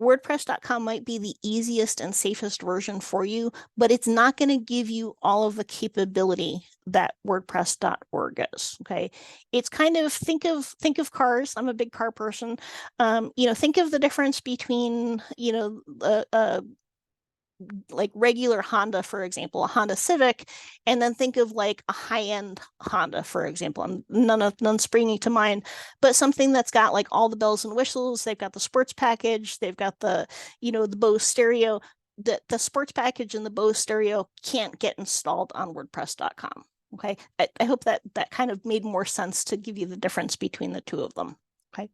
WordPress.com might be the easiest and safest version for you, but it's not going to give you all of the capability that WordPress.org is. Okay. It's kind of think of cars. I'm a big car person. Think of the difference between, like regular Honda, for example, a Honda Civic, and then think of like a high-end Honda, for example. And none springing to mind, but something that's got like all the bells and whistles. They've got the sports package. They've got the Bose stereo. The sports package and the Bose stereo can't get installed on WordPress.com. Okay, I hope that kind of made more sense to give you the difference between the two of them. Okay.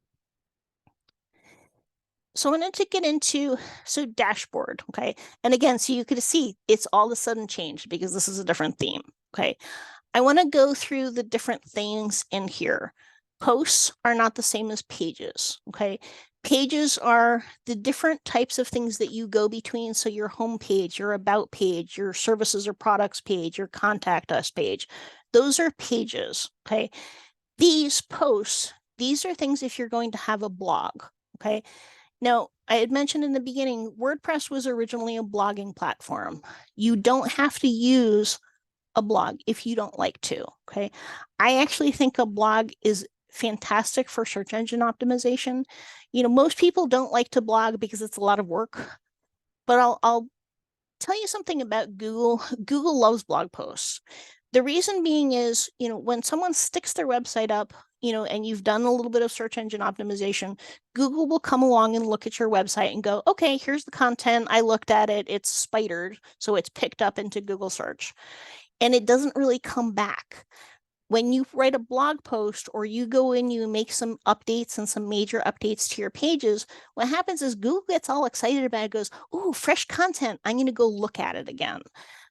So I wanted to get into, dashboard, okay? And again, so you could see it's all of a sudden changed because this is a different theme, okay? I want to go through the different things in here. Posts are not the same as pages, okay? Pages are the different types of things that you go between. So your home page, your about page, your services or products page, your contact us page, those are pages, okay? These posts, these are things if you're going to have a blog, okay? Now, I had mentioned in the beginning, WordPress was originally a blogging platform. You don't have to use a blog if you don't like to, okay? I actually think a blog is fantastic for search engine optimization. Most people don't like to blog because it's a lot of work, but I'll tell you something about Google. Google loves blog posts. The reason being is, when someone sticks their website up, and you've done a little bit of search engine optimization, Google will come along and look at your website and go, okay, here's the content. I looked at it. It's spidered. So it's picked up into Google search. And it doesn't really come back. When you write a blog post or you go in, you make some updates and some major updates to your pages, what happens is Google gets all excited about it, goes, oh, fresh content. I'm going to go look at it again.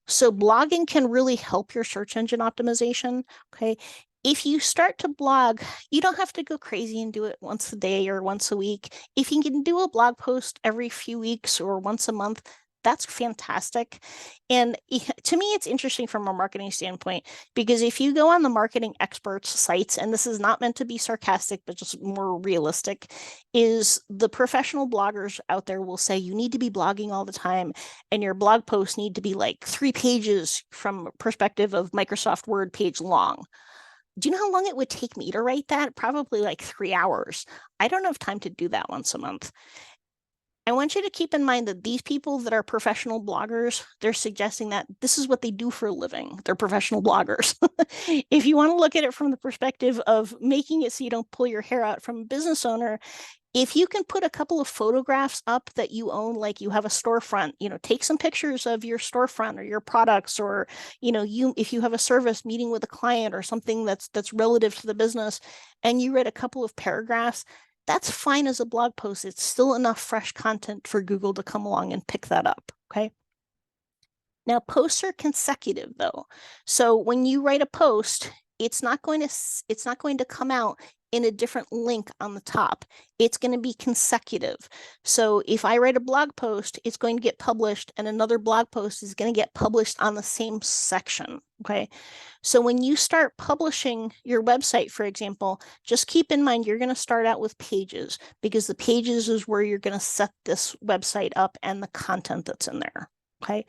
So blogging can really help your search engine optimization. Okay. If you start to blog, you don't have to go crazy and do it once a day or once a week. If you can do a blog post every few weeks or once a month, that's fantastic. And to me, it's interesting from a marketing standpoint, because if you go on the marketing experts sites, and this is not meant to be sarcastic, but just more realistic, is the professional bloggers out there will say you need to be blogging all the time, and your blog posts need to be like 3 pages from perspective of Microsoft Word page long. Do you know how long it would take me to write that? Probably like 3 hours. I don't have time to do that once a month. I want you to keep in mind that these people that are professional bloggers, they're suggesting that this is what they do for a living. They're professional bloggers. If you want to look at it from the perspective of making it so you don't pull your hair out from a business owner, if you can put a couple of photographs up that you own, like you have a storefront, take some pictures of your storefront or your products, or, if you have a service meeting with a client or something that's relative to the business, and you write a couple of paragraphs, that's fine as a blog post. It's still enough fresh content for Google to come along and pick that up. Okay. Now, posts are consecutive though. So when you write a post, it's not going to come out in a different link on the top. It's going to be consecutive. So if I write a blog post, it's going to get published, and another blog post is going to get published on the same section. Okay. So when you start publishing your website, for example, just keep in mind you're going to start out with pages, because the pages is where you're going to set this website up and the content that's in there. Okay.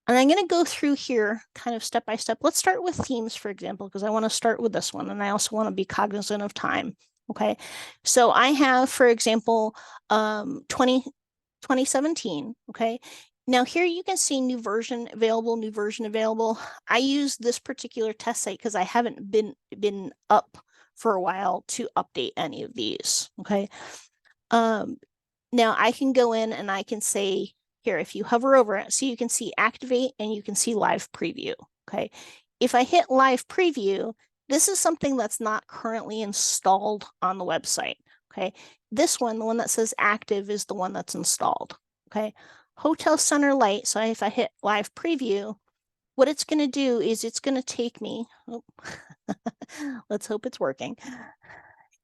And I'm going to go through here kind of step by step. Let's start with themes, for example, because I want to start with this one, and I also want to be cognizant of time. Okay. So I have, for example, 2017. Okay. Now here you can see new version available, new version available. I use this particular test site because I haven't been up for a while to update any of these. Okay. Now I can go in and I can say here, if you hover over it, so you can see activate and you can see live preview. Okay. If I hit live preview, this is something that's not currently installed on the website. Okay. This one, the one that says active, is the one that's installed. Okay. Hotel Center Light. So if I hit live preview, what it's going to do is it's going to take me, let's hope it's working.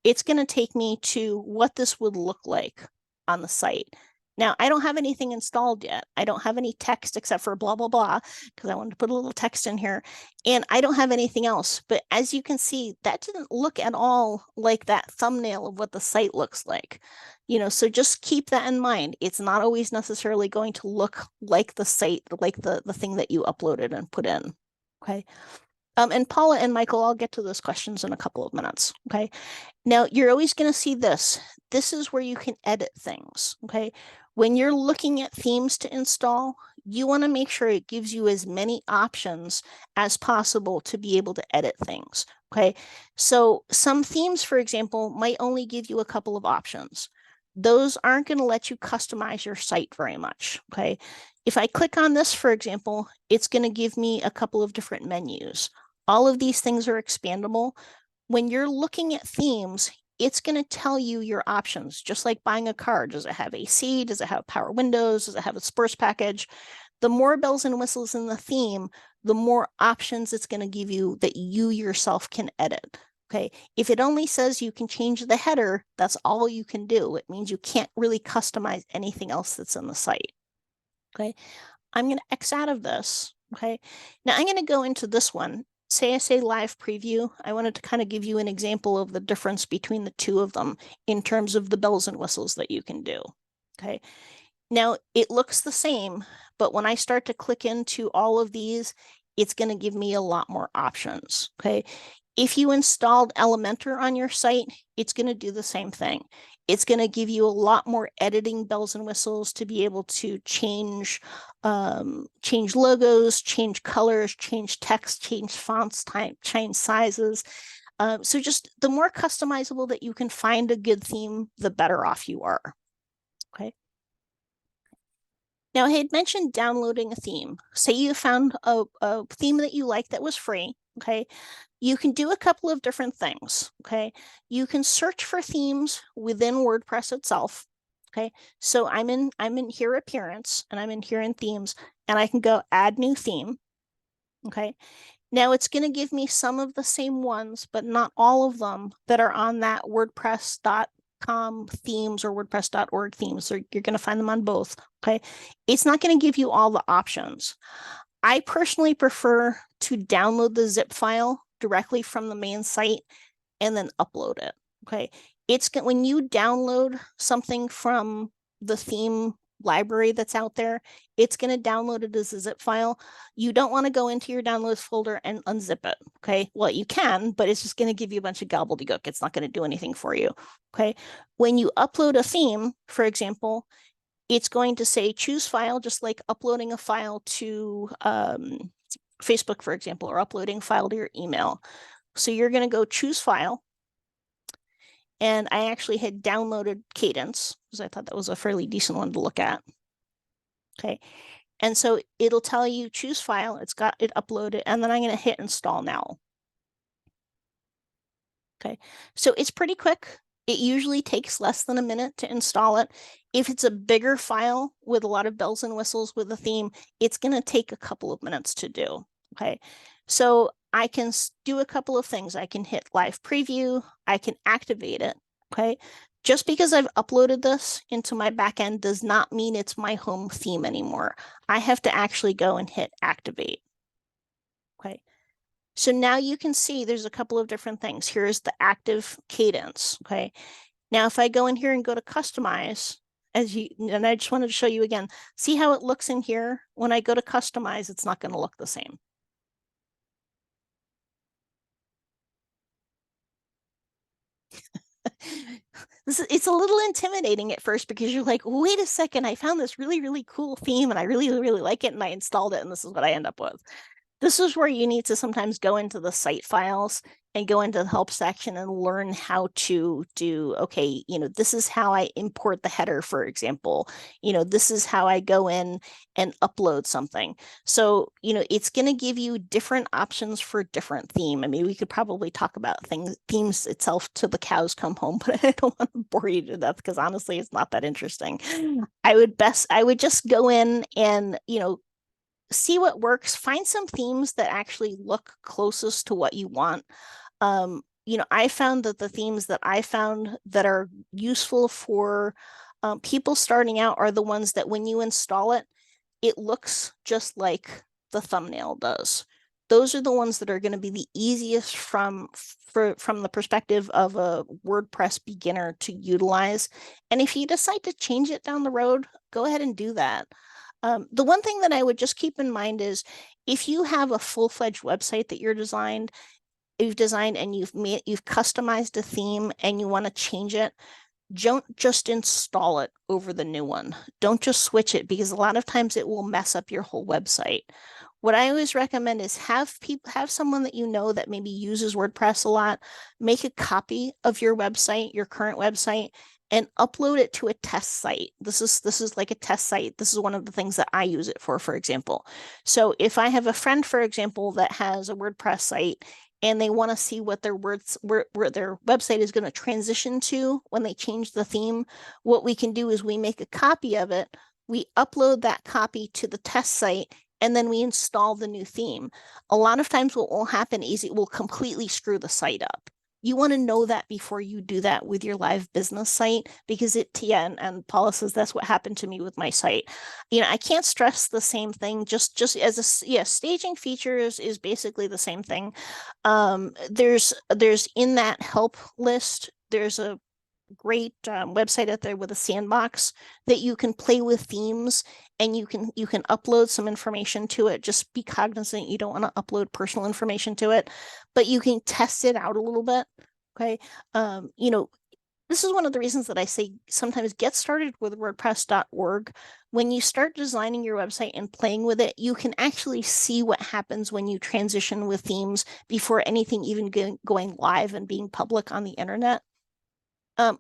It's going to take me to what this would look like on the site. Now, I don't have anything installed yet. I don't have any text except for blah, blah, blah, because I wanted to put a little text in here. And I don't have anything else. But as you can see, that didn't look at all like that thumbnail of what the site looks like. So just keep that in mind. It's not always necessarily going to look like the site, like the thing that you uploaded and put in. Okay. And Paula and Michael, I'll get to those questions in a couple of minutes. Okay. Now, you're always going to see this. This is where you can edit things. Okay. When you're looking at themes to install, you want to make sure it gives you as many options as possible to be able to edit things. Okay. So some themes, for example, might only give you a couple of options. Those aren't going to let you customize your site very much. Okay. If I click on this, for example, it's going to give me a couple of different menus. All of these things are expandable. When you're looking at themes, it's going to tell you your options, just like buying a car. Does it have AC? Does it have power windows? Does it have a sports package? The more bells and whistles in the theme, the more options it's going to give you that you yourself can edit. Okay. If it only says you can change the header, that's all you can do. It means you can't really customize anything else that's in the site. Okay. I'm going to X out of this. Okay. Now I'm going to go into this one. Say I say live preview. I wanted to kind of give you an example of the difference between the two of them in terms of the bells and whistles that you can do. Okay. Now it looks the same, but when I start to click into all of these, it's going to give me a lot more options. Okay. If you installed Elementor on your site, it's going to do the same thing. It's going to give you a lot more editing bells and whistles to be able to change logos, change colors, change text, change fonts, change sizes. So just the more customizable that you can find a good theme, the better off you are. Okay. Now, I had mentioned downloading a theme. Say you found a theme that you like that was free. Okay. You can do a couple of different things. Okay. You can search for themes within WordPress itself. Okay. So I'm in here appearance, and I'm in here in themes, and I can go add new theme. Okay. Now it's going to give me some of the same ones, but not all of them that are on that WordPress WordPress.com themes or WordPress.org themes. So you're going to find them on both. Okay. It's not going to give you all the options. I personally prefer to download the zip file directly from the main site and then upload it. Okay. It's when you download something from the theme library that's out there, it's going to download it as a zip file. You don't want to go into your downloads folder and unzip it. Okay. Well, you can, but it's just going to give you a bunch of gobbledygook. It's not going to do anything for you. Okay. When you upload a theme, for example, it's going to say choose file, just like uploading a file to Facebook, for example, or uploading a file to your email. So you're going to go choose file. And I actually had downloaded Cadence because I thought that was a fairly decent one to look at. Okay. And so it'll tell you choose file. It's got it uploaded. And then I'm going to hit install now. Okay. So it's pretty quick. It usually takes less than a minute to install it. If it's a bigger file with a lot of bells and whistles with a theme, it's going to take a couple of minutes to do. Okay. So I can do a couple of things. I can hit live preview. I can activate it. Okay. Just because I've uploaded this into my backend does not mean it's my home theme anymore. I have to actually go and hit activate. Okay. So now you can see there's a couple of different things. Here's the active cadence. Okay. Now, if I go in here and go to customize, and I just wanted to show you again, see how it looks in here? When I go to customize, it's not going to look the same. It's a little intimidating at first because you're like, wait a second, I found this really, really cool theme and I really, really like it and I installed it and this is what I end up with. This is where you need to sometimes go into the site files and go into the help section and learn how to do, okay, this is how I import the header, for example. This is how I go in and upload something. So, it's going to give you different options for different theme. I mean, we could probably talk about themes itself till the cows come home, but I don't want to bore you to death because honestly, it's not that interesting. I would just go in and, see what works, find some themes that actually look closest to what you want. I found that the themes that I found that are useful for people starting out are the ones that when you install it, it looks just like the thumbnail does. Those are the ones that are going to be the easiest from the perspective of a WordPress beginner to utilize. And if you decide to change it down the road, go ahead and do that. The one thing that I would just keep in mind is if you have a full-fledged website that you've designed and you've customized a theme and you want to change it, don't just install it over the new one. Don't just switch it because a lot of times it will mess up your whole website. What I always recommend is have someone that that maybe uses WordPress a lot, make a copy of your website, your current website, and upload it to a test site. This is like a test site. This is one of the things that I use it for example. So if I have a friend, for example, that has a WordPress site and they want to see what their website is going to transition to when they change the theme, what we can do is we make a copy of it, we upload that copy to the test site, and then we install the new theme. A lot of times what will happen is it will completely screw the site up. You want to know that before you do that with your live business site because and Paula says that's what happened to me with my site. I can't stress the same thing. Just as staging features is basically the same thing. There's in that help list, there's a great website out there with a sandbox that you can play with themes and you can upload some information to it. Just be cognizant you don't want to upload personal information to it, but you can test it out a little bit. Okay. This is one of the reasons that I say sometimes get started with WordPress.org. When you start designing your website and playing with it, you can actually see what happens when you transition with themes before anything even going live and being public on the internet.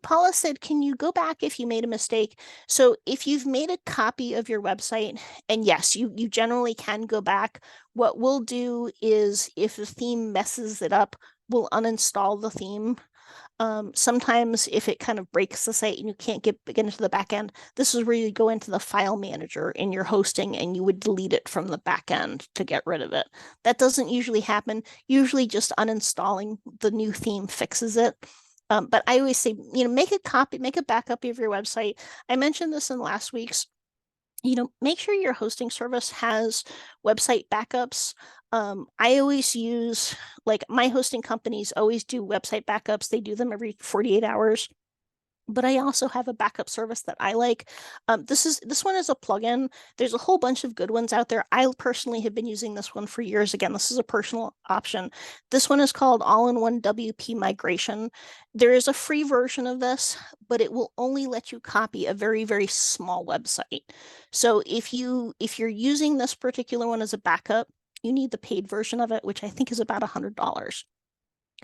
Paula said, can you go back if you made a mistake? So if you've made a copy of your website, and yes, you generally can go back, what we'll do is if the theme messes it up, we'll uninstall the theme. Sometimes if it kind of breaks the site and you can't get into the back end, this is where you go into the file manager in your hosting and you would delete it from the back end to get rid of it. That doesn't usually happen. Usually just uninstalling the new theme fixes it. But I always say, make a copy, make a backup of your website. I mentioned this in last week's. Make sure your hosting service has website backups. I always use, like, my hosting companies always do website backups. They do them every 48 hours. But I also have a backup service that I like. This one is a plugin. There's a whole bunch of good ones out there. I personally have been using this one for years. Again, this is a personal option. This one is called All-in-One WP Migration. There is a free version of this, but it will only let you copy a very, very small website. So if you're using this particular one as a backup, you need the paid version of it, which I think is about $100.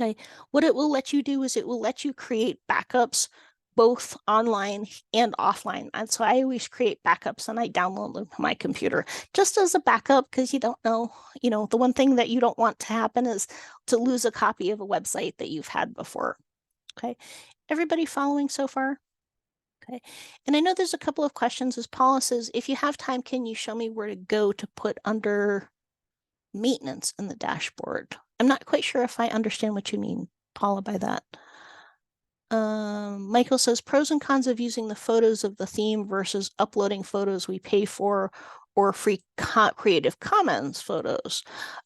Okay. What it will let you do is it will let you create backups both online and offline. And so I always create backups and I download them to my computer just as a backup, because you don't know, the one thing that you don't want to happen is to lose a copy of a website that you've had before. Okay. Everybody following so far? Okay. And I know there's a couple of questions. As Paula says, if you have time, can you show me where to go to put under maintenance in the dashboard? I'm not quite sure if I understand what you mean, Paula, by that. Michael says pros and cons of using the photos of the theme versus uploading photos we pay for or free Creative Commons photos.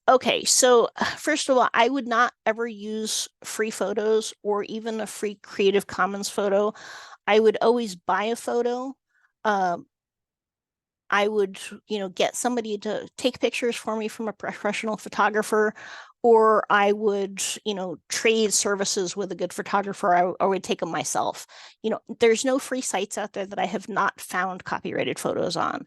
Okay, so first of all, I would not ever use free photos or even a free Creative Commons photo. I would always buy a photo. I would, get somebody to take pictures for me from a professional photographer, or I would, trade services with a good photographer. I would take them myself. There's no free sites out there that I have not found copyrighted photos on.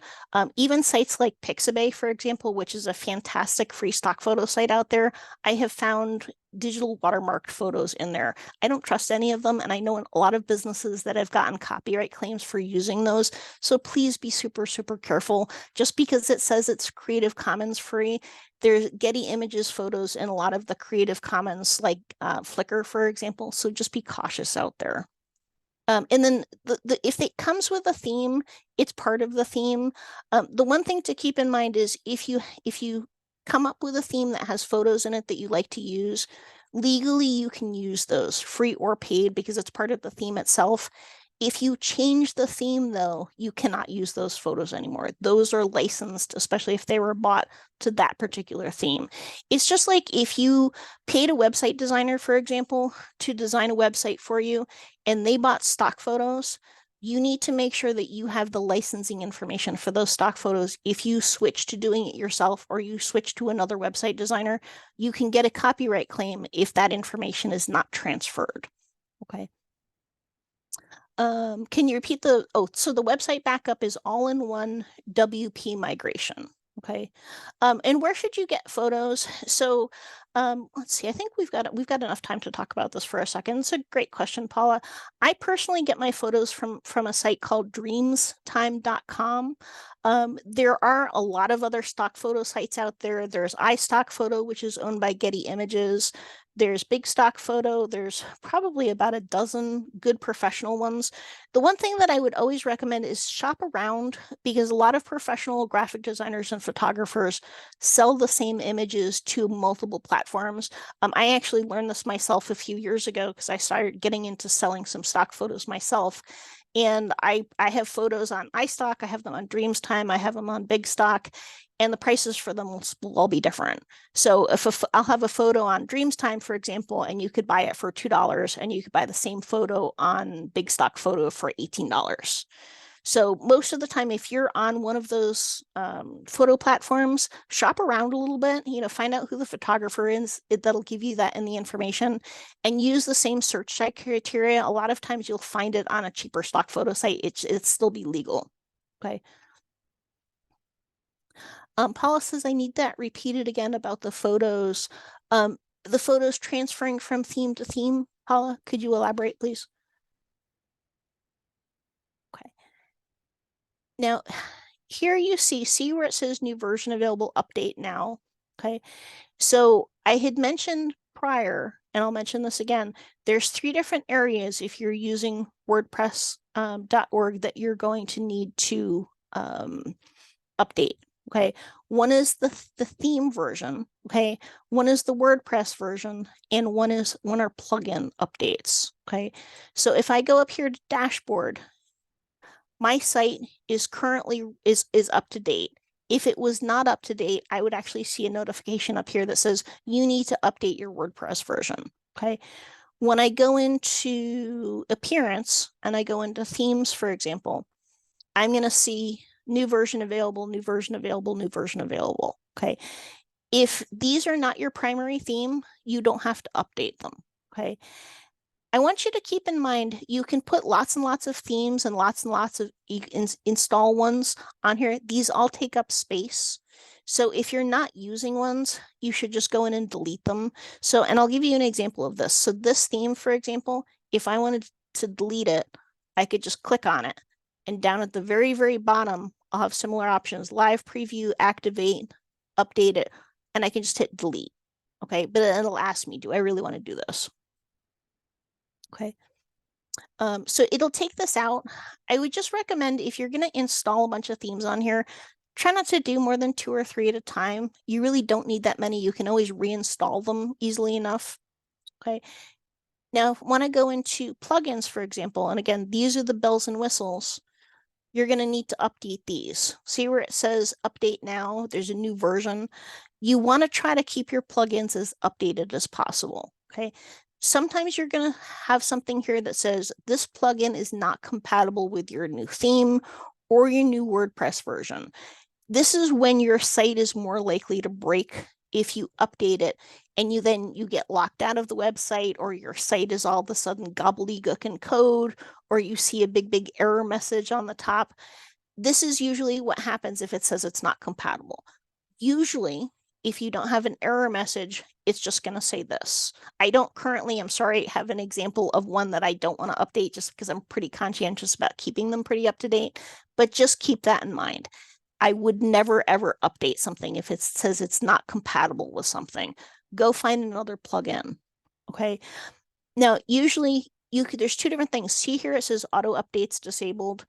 Even sites like Pixabay, for example, which is a fantastic free stock photo site out there, I have found digital watermarked photos in there. I don't trust any of them, and I know a lot of businesses that have gotten copyright claims for using those. So please be super, super careful. Just because it says it's Creative Commons free, there's Getty Images photos in a lot of the Creative Commons, like Flickr, for example. So just be cautious out there. And then if it comes with a theme, it's part of the theme. The one thing to keep in mind is if you come up with a theme that has photos in it that you like to use, legally you can use those, free or paid, because it's part of the theme itself. If you change the theme, though, you cannot use those photos anymore. Those are licensed, especially if they were bought to that particular theme. It's just like if you paid a website designer, for example, to design a website for you, and they bought stock photos, you need to make sure that you have the licensing information for those stock photos. If you switch to doing it yourself or you switch to another website designer, you can get a copyright claim if that information is not transferred. Okay. Can you repeat so the website backup is all-in-one WP migration. Okay. And where should you get photos? So let's see, I think we've got enough time to talk about this for a second. It's a great question, Paula. I personally get my photos from a site called dreamstime.com. There are a lot of other stock photo sites out there. There's iStock Photo, which is owned by Getty Images. There's Big Stock Photo. There's probably about a dozen good professional ones. The one thing that I would always recommend is shop around, because a lot of professional graphic designers and photographers sell the same images to multiple platforms. I actually learned this myself a few years ago because I started getting into selling some stock photos myself. And I have photos on iStock, I have them on Dreamstime, I have them on Big Stock, and the prices for them will all be different. So if I'll have a photo on Dreamstime, for example, and you could buy it for $2, and you could buy the same photo on Big Stock Photo for $18. So most of the time, if you're on one of those photo platforms, shop around a little bit, find out who the photographer is. That'll give you that in the information, and use the same search site criteria. A lot of times you'll find it on a cheaper stock photo site. It's still be legal. Okay. Paula says, I need that repeated again about the photos. The photos transferring from theme to theme. Paula, could you elaborate, please? Okay. Now, here you see where it says new version available, update now. Okay. So I had mentioned prior, and I'll mention this again, there's 3 different areas if you're using WordPress.org that you're going to need to update. Okay, one is the theme version. Okay, one is the WordPress version, and one are plugin updates. Okay, so if I go up here to dashboard, my site is currently is up to date. If it was not up to date, I would actually see a notification up here that says you need to update your WordPress version. Okay, when I go into appearance and I go into themes, for example, I'm going to see new version available, new version available, new version available. Okay. If these are not your primary theme, you don't have to update them. Okay. I want you to keep in mind you can put lots and lots of themes and lots of install ones on here. These all take up space. So if you're not using ones, you should just go in and delete them. So, and I'll give you an example of this. So this theme, for example, if I wanted to delete it, I could just click on it. And down at the very, very bottom, I'll have similar options: live preview, activate, update it, and I can just hit delete. Okay, but it'll ask me, do I really want to do this? Okay. So it'll take this out. I would just recommend, if you're going to install a bunch of themes on here, try not to do more than 2 or 3 at a time. You really don't need that many. You can always reinstall them easily enough. Okay. Now, when I go into plugins, for example, and again, these are the bells and whistles, you're going to need to update these. See where it says update now? There's a new version. You want to try to keep your plugins as updated as possible. Okay. Sometimes you're going to have something here that says this plugin is not compatible with your new theme or your new WordPress version. This is when your site is more likely to break if you update it and you get locked out of the website, or your site is all of a sudden gobbledygook in code, or you see a big error message on the top. This is usually what happens if it says it's not compatible. Usually, if you don't have an error message, it's just going to say this. I don't currently, I'm sorry, have an example of one that I don't want to update just because I'm pretty conscientious about keeping them pretty up to date, but just keep that in mind. I would never ever update something if it says it's not compatible with something. Go find another plugin. Okay. Now, usually there's 2 different things. See here, it says auto updates disabled.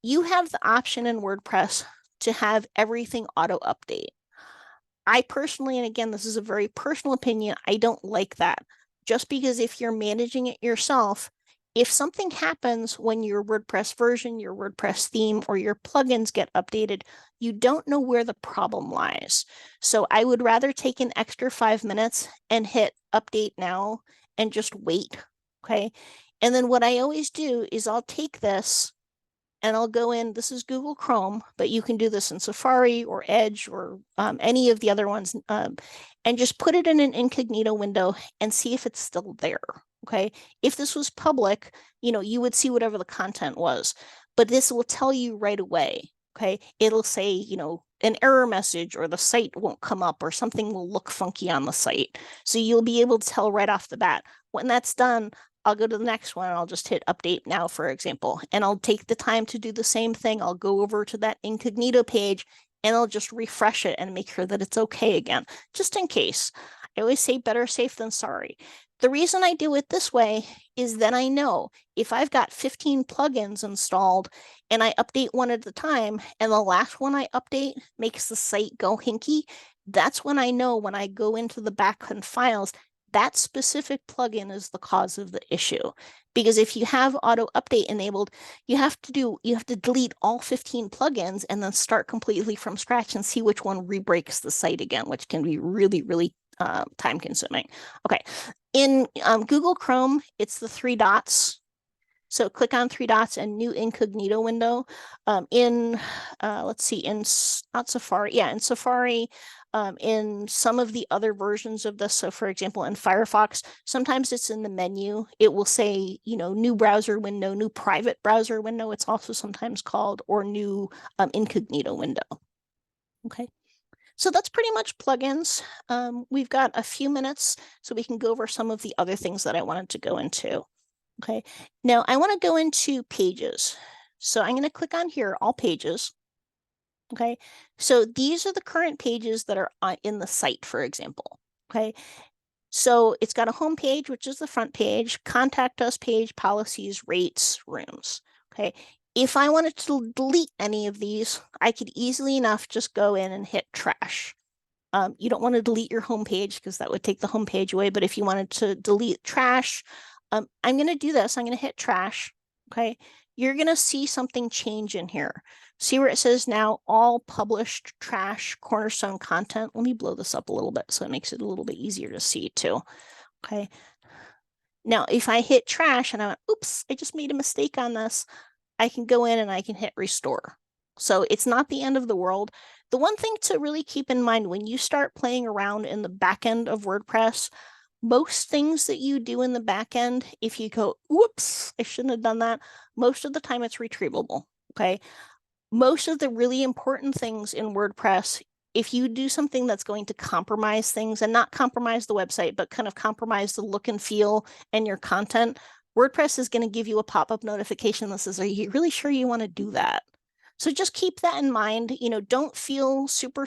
You have the option in WordPress to have everything auto update. I personally, and again, this is a very personal opinion, I don't like that. Just because if you're managing it yourself, if something happens when your WordPress version, your WordPress theme, or your plugins get updated, you don't know where the problem lies. So I would rather take an extra 5 minutes and hit update now and just wait. Okay. And then what I always do is I'll take this and I'll go in. This is Google Chrome, but you can do this in Safari or Edge or any of the other ones, and just put it in an incognito window and see if it's still there. Okay. If this was public, you would see whatever the content was, but this will tell you right away. Okay. It'll say, an error message, or the site won't come up, or something will look funky on the site. So you'll be able to tell right off the bat. When that's done, I'll go to the next one and I'll just hit update now, for example, and I'll take the time to do the same thing. I'll go over to that incognito page and I'll just refresh it and make sure that it's okay again, just in case. I always say better safe than sorry. The reason I do it this way is then I know if I've got 15 plugins installed and I update one at a time, and the last one I update makes the site go hinky, that's when I know, when I go into the backend files, that specific plugin is the cause of the issue. Because if you have auto update enabled, you have to delete all 15 plugins and then start completely from scratch and see which one re-breaks the site again, which can be really, really time consuming. Okay. In Google Chrome, it's the 3 dots. So click on 3 dots and new incognito window. Let's see, in not Safari, yeah, in Safari, in some of the other versions of this. So for example, in Firefox, sometimes it's in the menu. It will say, new browser window, new private browser window, it's also sometimes called, or new incognito window. Okay. So that's pretty much plugins. We've got a few minutes so we can go over some of the other things that I wanted to go into. Okay, now I want to go into pages. So I'm going to click on here, all pages. Okay, so these are the current pages that are in the site, for example. Okay, so it's got a home page, which is the front page, contact us page, policies, rates, rooms. Okay, If I wanted to delete any of these, I could easily enough just go in and hit trash. You don't want to delete your home page because that would take the home page away. But if you wanted to delete trash, I'm going to do this. I'm going to hit trash. Okay. You're going to see something change in here. See where it says now all published trash Cornerstone content. Let me blow this up a little bit so it makes it a little bit easier to see too. Okay. Now, if I hit trash and I went, oops, I just made a mistake on this, I can go in and I can hit restore. So it's not the end of the world. The one thing to really keep in mind when you start playing around in the back end of WordPress, most things that you do in the back end, if you go, whoops, I shouldn't have done that, most of the time it's retrievable. Okay. Most of the really important things in WordPress, if you do something that's going to compromise things and not compromise the website, but kind of compromise the look and feel and your content, WordPress is going to give you a pop-up notification that says, are you really sure you want to do that? So just keep that in mind. Don't feel super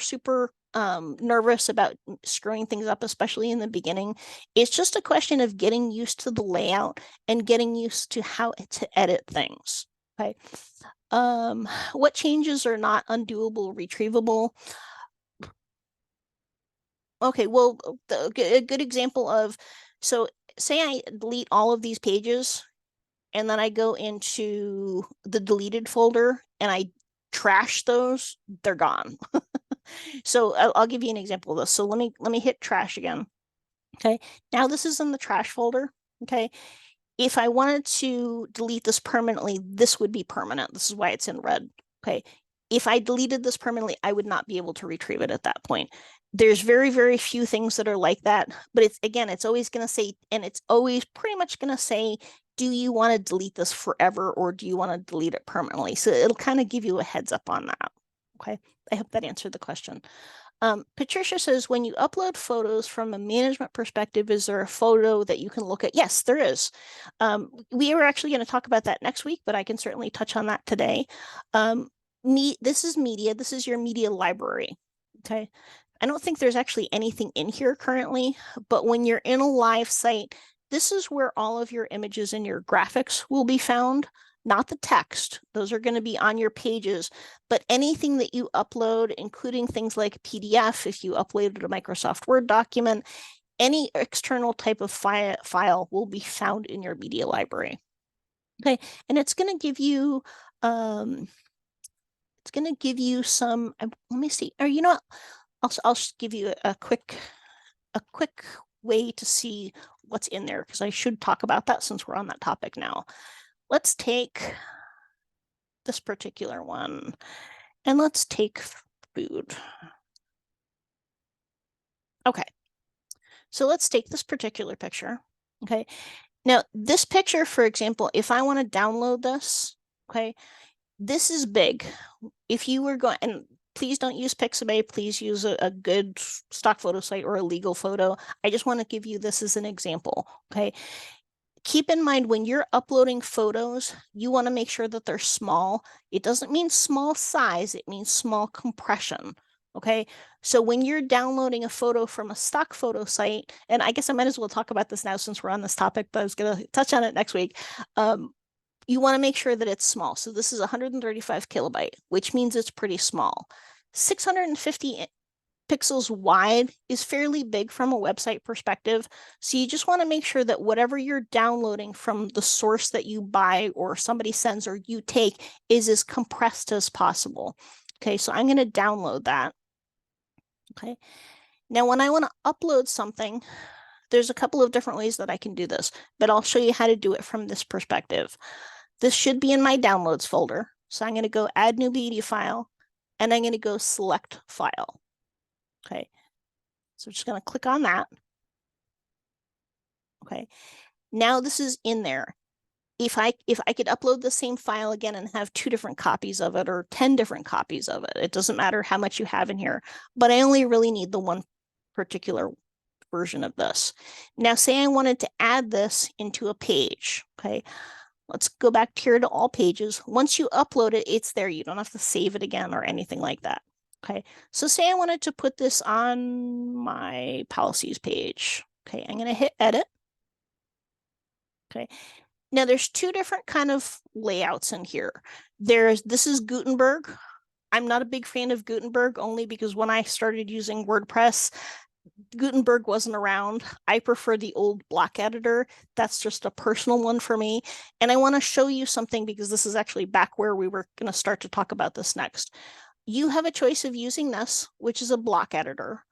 nervous about screwing things up, especially in the beginning. It's just a question of getting used to the layout and getting used to how to edit things. Okay. What changes are not undoable, retrievable? Okay, well, a good example of, so say I delete all of these pages and then I go into the deleted folder and I trash those, they're gone. So I'll give you an example of this. So let me hit trash again. Okay, now this is in the trash folder. Okay, if I wanted to delete this permanently, this would be permanent. This is why it's in red. Okay. If I deleted this permanently, I would not be able to retrieve it at that point. There's very few things that are like that, but it's always going to say, and it's always pretty much going to say, do you want to delete this forever or do you want to delete it permanently? So it'll kind of give you a heads up on that. Okay. I hope that answered the question. Patricia says, when you upload photos from a management perspective, is there a photo that you can look at? Yes, there is. We were actually going to talk about that next week, but I can certainly touch on that today. This is media. This is your media library. Okay. I don't think there's actually anything in here currently, but when you're in a live site, this is where all of your images and your graphics will be found, not the text. Those are going to be on your pages, but anything that you upload, including things like PDF, if you uploaded a Microsoft Word document, any external type of file will be found in your media library. Okay, and it's going to give you some, let me see, or you know what, I'll give you a quick way to see what's in there, because I should talk about that since we're on that topic now. Let's take this particular one and let's take food. Okay, so let's take this particular picture. Okay, now this picture, for example, if I want to download this, okay, this is big. If you were going, and please don't use Pixabay, please use a good stock photo site or a legal photo. I just want to give you this as an example. Okay, keep in mind when you're uploading photos, you want to make sure that they're small. It doesn't mean small size, it means small compression. Okay, so when you're downloading a photo from a stock photo site, and I guess I might as well talk about this now since we're on this topic, but I was going to touch on it next week. You want to make sure that it's small. So this is 135 kilobyte, which means it's pretty small. 650 pixels wide is fairly big from a website perspective. So you just want to make sure that whatever you're downloading from the source that you buy or somebody sends or you take is as compressed as possible. Okay, so I'm going to download that. Okay, now when I want to upload something, there's a couple of different ways that I can do this, but I'll show you how to do it from this perspective. This should be in my downloads folder. So I'm going to go add new media file and I'm going to go select file. Okay, so I'm just going to click on that. Okay, now this is in there. If I could upload the same file again and have 2 different copies of it or 10 different copies of it, it doesn't matter how much you have in here, but I only really need the one particular version of this. Now, say I wanted to add this into a page. Okay, let's go back here to all pages. Once you upload it, it's there. You don't have to save it again or anything like that. Okay, so say I wanted to put this on my policies page. Okay, I'm going to hit edit. Okay, now there's 2 different kind of layouts in here. This is Gutenberg. I'm not a big fan of Gutenberg only because when I started using WordPress, Gutenberg wasn't around. I prefer the old block editor. That's just a personal one for me. And I want to show you something because this is actually back where we were going to start to talk about this next. You have a choice of using this, which is a block editor,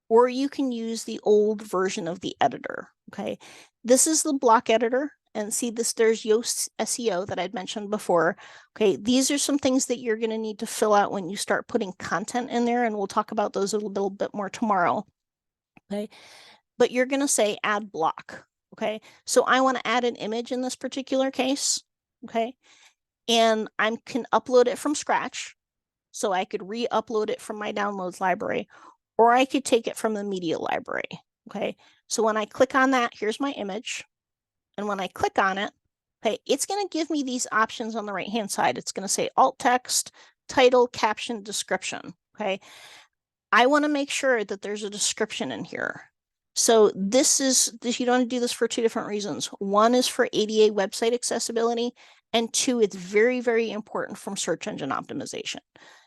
or you can use the old version of the editor. Okay. This is the block editor. And see this, there's Yoast SEO that I'd mentioned before. Okay, these are some things that you're going to need to fill out when you start putting content in there, and we'll talk about those a little bit more tomorrow. Okay, but you're going to say add block. Okay, so I want to add an image in this particular case. Okay, and I can upload it from scratch. So I could re-upload it from my downloads library, or I could take it from the media library. Okay, so when I click on that, here's my image. And when I click on it, okay, it's going to give me these options on the right-hand side. It's going to say alt text, title, caption, description. Okay, I want to make sure that there's a description in here. So this, you don't do this for two different reasons. One is for ADA website accessibility, and two, it's very, very important from search engine optimization.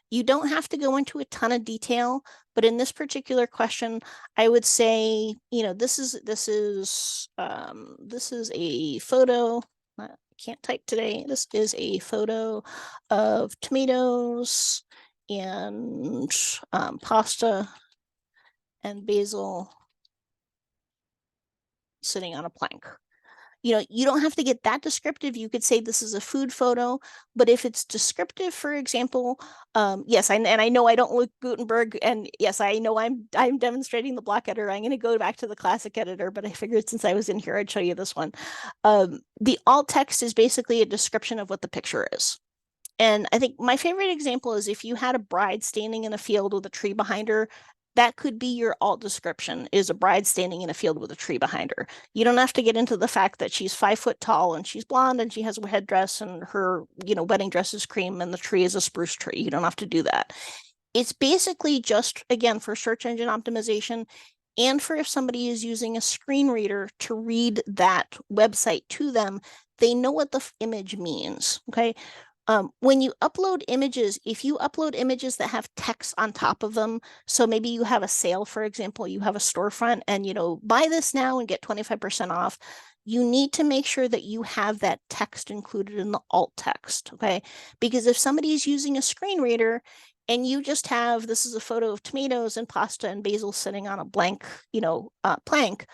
You don't have to go into a ton of detail, but in this particular question, I would say, this is a photo. I can't type today. This is a photo of tomatoes and pasta and basil sitting on a plank. You don't have to get that descriptive. You could say this is a food photo, but if it's descriptive, for example, yes, and I know I don't look Gutenberg, and yes, I know I'm demonstrating the block editor. I'm going to go back to the classic editor, but I figured since I was in here, I'd show you this one. The alt text is basically a description of what the picture is. And I think my favorite example is if you had a bride standing in a field with a tree behind her, that could be your alt description, is a bride standing in a field with a tree behind her. You don't have to get into the fact that she's 5 foot tall and she's blonde and she has a headdress and her, wedding dress is cream and the tree is a spruce tree. You don't have to do that. It's basically just, again, for search engine optimization and for if somebody is using a screen reader to read that website to them, they know what the image means. Okay. When you upload images, if you upload images that have text on top of them, so maybe you have a sale, for example, you have a storefront and, buy this now and get 25% off, you need to make sure that you have that text included in the alt text, okay? Because if somebody is using a screen reader and you just have, this is a photo of tomatoes and pasta and basil sitting on a blank, plank,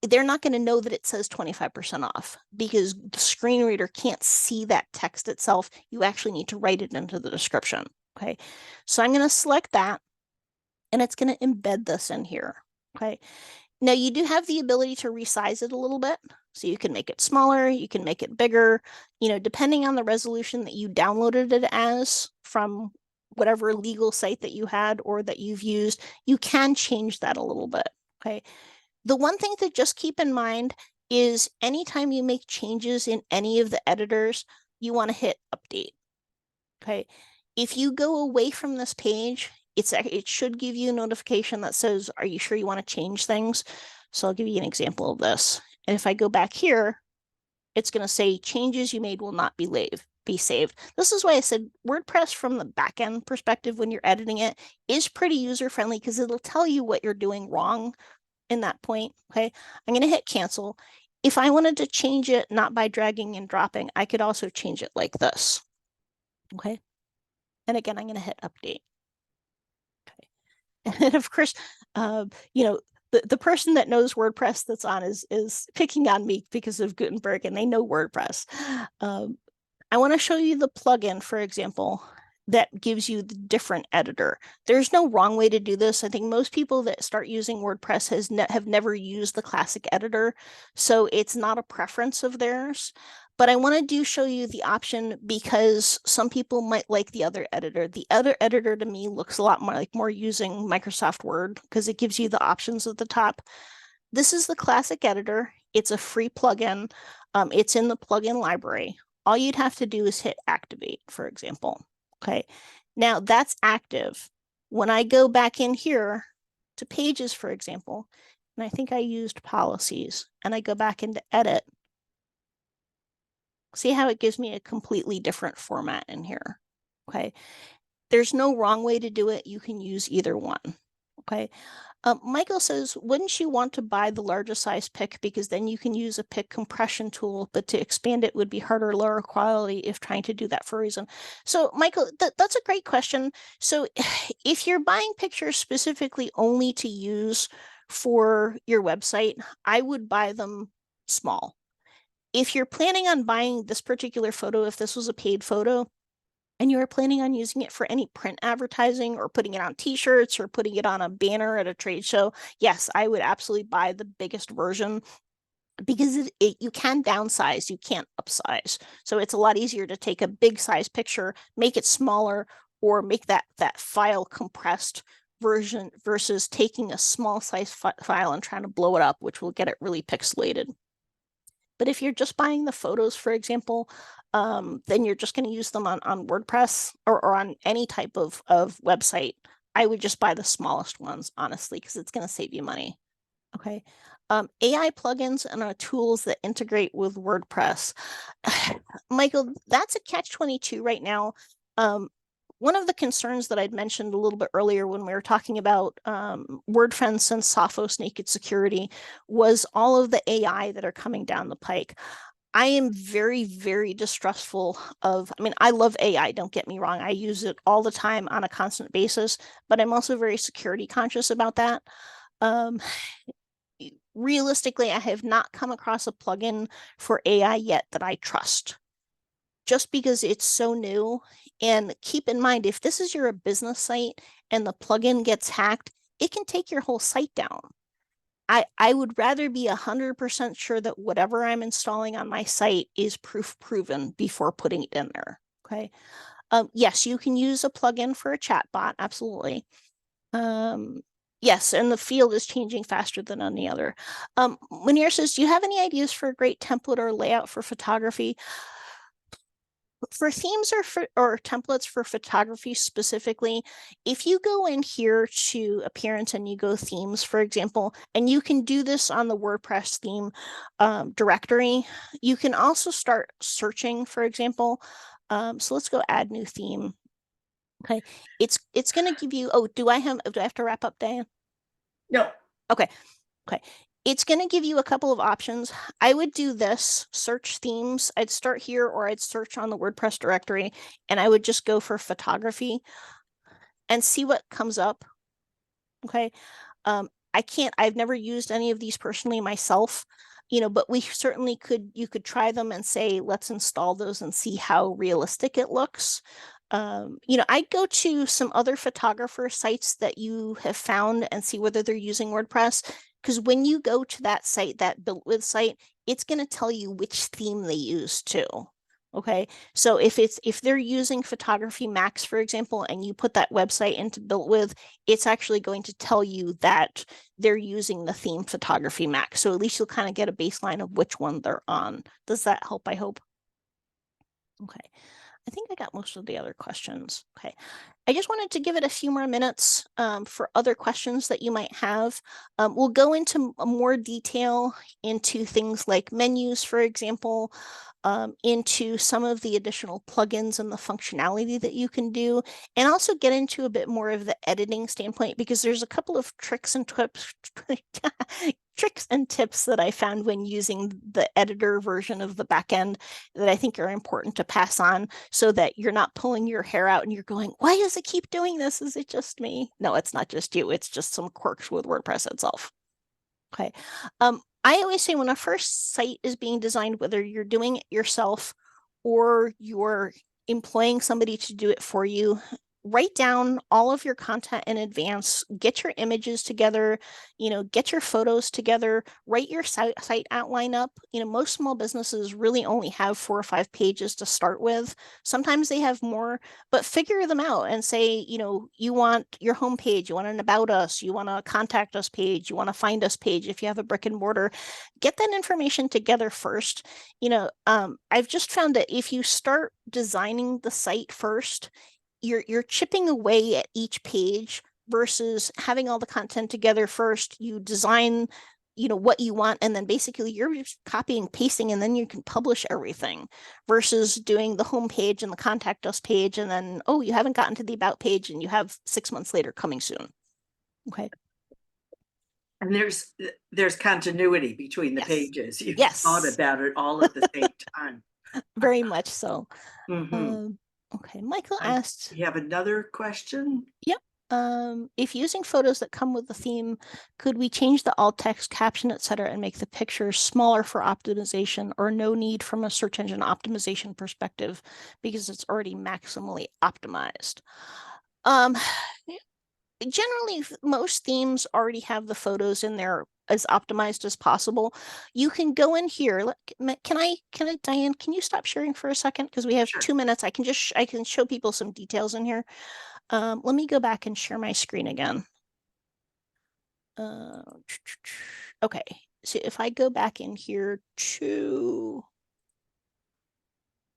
they're not going to know that it says 25% off because the screen reader can't see that text itself. You actually need to write it into the description. Okay. So I'm going to select that and it's going to embed this in here. Okay. Now you do have the ability to resize it a little bit. So you can make it smaller, you can make it bigger, depending on the resolution that you downloaded it as from whatever legal site that you had or that you've used, you can change that a little bit. Okay. The one thing to just keep in mind is anytime you make changes in any of the editors, you want to hit update. Okay. If you go away from this page, it should give you a notification that says, are you sure you want to change things? So I'll give you an example of this. And if I go back here, it's going to say changes you made will not be saved. This is why I said WordPress from the backend perspective, when you're editing it, is pretty user-friendly because it'll tell you what you're doing wrong in that point. Okay, I'm going to hit cancel. If I wanted to change it, not by dragging and dropping, I could also change it like this. Okay, and again, I'm going to hit update. Okay, and of course, the person that knows WordPress that's on is picking on me because of Gutenberg, and they know WordPress. I want to show you the plugin, for example, that gives you the different editor. There's no wrong way to do this. I think most people that start using WordPress have never used the classic editor, so it's not a preference of theirs. But I want to show you the option because some people might like the other editor. The other editor to me looks a lot more using Microsoft Word because it gives you the options at the top. This is the classic editor. It's a free plugin. It's in the plugin library. All you'd have to do is hit activate, for example. Okay, now that's active. When I go back in here to pages, for example, and I think I used policies, and I go back into edit, See how it gives me a completely different format in here. Okay. There's no wrong way to do it. You can use either one. Okay. Michael says, wouldn't you want to buy the larger size pic because then you can use a pic compression tool, but to expand it would be harder, lower quality if trying to do that for a reason. So Michael, that's a great question. So if you're buying pictures specifically only to use for your website, I would buy them small. If you're planning on buying this particular photo, if this was a paid photo, and you are planning on using it for any print advertising or putting it on t-shirts or putting it on a banner at a trade show, yes, I would absolutely buy the biggest version because you can downsize, you can't upsize. So it's a lot easier to take a big size picture, make it smaller, or make that file compressed version versus taking a small size file and trying to blow it up, which will get it really pixelated. But if you're just buying the photos, for example, then you're just going to use them on WordPress or on any type of website. I would just buy the smallest ones, honestly, because it's going to save you money. Okay. AI plugins and tools that integrate with WordPress. Michael, that's a catch-22 right now. One of the concerns that I'd mentioned a little bit earlier when we were talking about WordFence and Sophos Naked Security was all of the AI that are coming down the pike. I am very, very distrustful of, I mean, I love AI, don't get me wrong. I use it all the time on a constant basis, but I'm also very security conscious about that. Realistically, I have not come across a plugin for AI yet that I trust, just because it's so new. And keep in mind, if this is your business site and the plugin gets hacked, it can take your whole site down. I would rather be 100% sure that whatever I'm installing on my site is proven before putting it in there. Okay. Yes, you can use a plugin for a chat bot. Absolutely. Yes, and the field is changing faster than any other. Munir says, do you have any ideas for a great template or layout for photography? For themes or templates for photography specifically, if you go in here to appearance and you go themes, for example, and you can do this on the WordPress theme directory, you can also start searching, for example. So let's go add new theme. Okay, it's going to give you. Oh, do I have to wrap up, Diane? No. Okay. Okay. It's going to give you a couple of options. I would do this, search themes. I'd start here or I'd search on the WordPress directory and I would just go for photography and see what comes up. Okay. I've never used any of these personally myself, but we certainly you could try them and say, let's install those and see how realistic it looks. I'd go to some other photographer sites that you have found and see whether they're using WordPress. Because when you go to that site, that built with site, it's going to tell you which theme they use too. Okay. So if they're using Photography Max, for example, and you put that website into built with, it's actually going to tell you that they're using the theme Photography Max. So at least you'll kind of get a baseline of which one they're on. Does that help? I hope. Okay. I think I got most of the other questions. Okay. I just wanted to give it a few more minutes for other questions that you might have. We'll go into more detail into things like menus, for example, into some of the additional plugins and the functionality that you can do, and also get into a bit more of the editing standpoint, because there's a couple of tricks and tips that I found when using the editor version of the backend that I think are important to pass on, so that you're not pulling your hair out and you're going, why does it keep doing this? Is it just me? No, it's not just you. It's just some quirks with WordPress itself. Okay. I always say when a first site is being designed, whether you're doing it yourself or you're employing somebody to do it for you, write down all of your content in advance, get your images together, get your photos together, write your site outline up. Most small businesses really only have 4 or 5 pages to start with. Sometimes they have more, but figure them out and say, you want your homepage, you want an about us, you want a contact us page, you want to find us page. If you have a brick and mortar, get that information together first. I've just found that if you start designing the site first, you're chipping away at each page versus having all the content together first. You design what you want, and then basically you're just copying, pasting, and then you can publish everything versus doing the home page and the contact us page, and then, oh, you haven't gotten to the about page and you have 6 months later coming soon. Okay. And there's continuity between the Yes. pages. You've Yes. thought about it all at the same time. Very much so. Mhm. Okay, Michael asked, You have another question? yep. If using photos that come with the theme, could we change the alt text, caption, etc., and make the pictures smaller for optimization, or no need from a search engine optimization perspective because it's already maximally optimized? Generally, most themes already have the photos in there as optimized as possible. You can go in here. Can I, Diane, can you stop sharing for a second? Because we have Sure. 2 minutes. I can show people some details in here. Let me go back and share my screen again. Okay, so if I go back in here to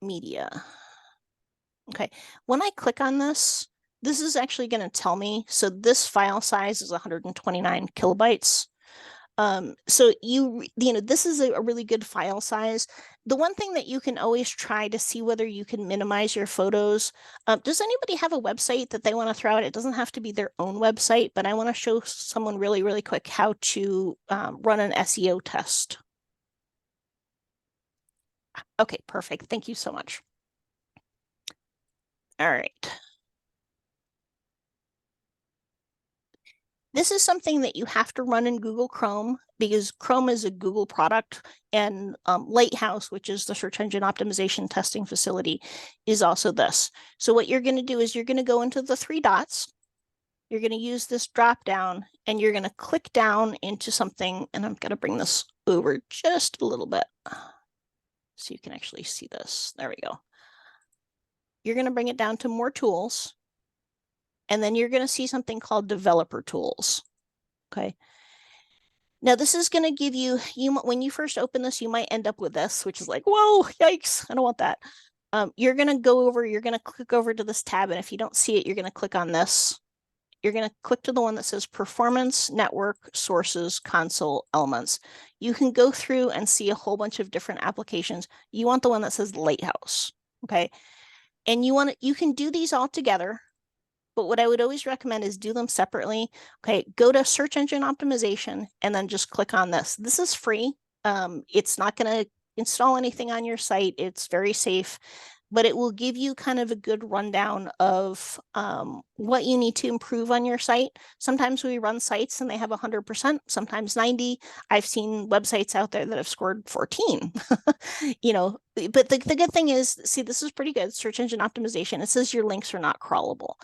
media, okay, when I click on this, this is actually going to tell me, so this file size is 129 kilobytes. So this is a really good file size. The one thing that you can always try to see whether you can minimize your photos. Does anybody have a website that they want to throw out? It doesn't have to be their own website, but I want to show someone really, really quick how to run an SEO test. Okay, perfect. Thank you so much. All right. This is something that you have to run in Google Chrome because Chrome is a Google product, and Lighthouse, which is the search engine optimization testing facility, is also this. So what you're going to do is you're going to go into the 3 dots. You're going to use this drop down and you're going to click down into something, and I'm going to bring this over just a little bit so you can actually see this. There we go. You're going to bring it down to more tools, and then you're going to see something called developer tools. Okay. Now this is going to give you, when you first open this, you might end up with this, which is like, whoa, yikes, I don't want that. You're going to go over, you're going to click over to this tab, and if you don't see it, you're going to click on this. You're going to click to the one that says performance, network, sources, console, elements. You can go through and see a whole bunch of different applications. You want the one that says Lighthouse, okay? And you can do these all together, but what I would always recommend is do them separately. Okay, go to search engine optimization and then just click on this. This is free. It's not going to install anything on your site. It's very safe, but it will give you kind of a good rundown of what you need to improve on your site. Sometimes we run sites and they have 100%, sometimes 90. I've seen websites out there that have scored 14. But the good thing is, see, this is pretty good. Search engine optimization. It says your links are not crawlable.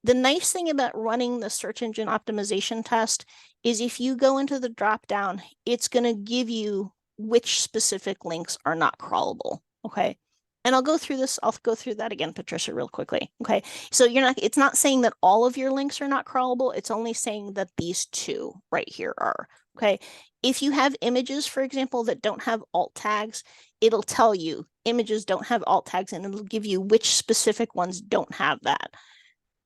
The nice thing about running the search engine optimization test is if you go into the drop down, it's going to give you which specific links are not crawlable. Okay. And I'll go through that again, Patricia, real quickly. Okay. So it's not saying that all of your links are not crawlable. It's only saying that these 2 right here are. Okay. If you have images, for example, that don't have alt tags, it'll tell you images don't have alt tags, and it'll give you which specific ones don't have that.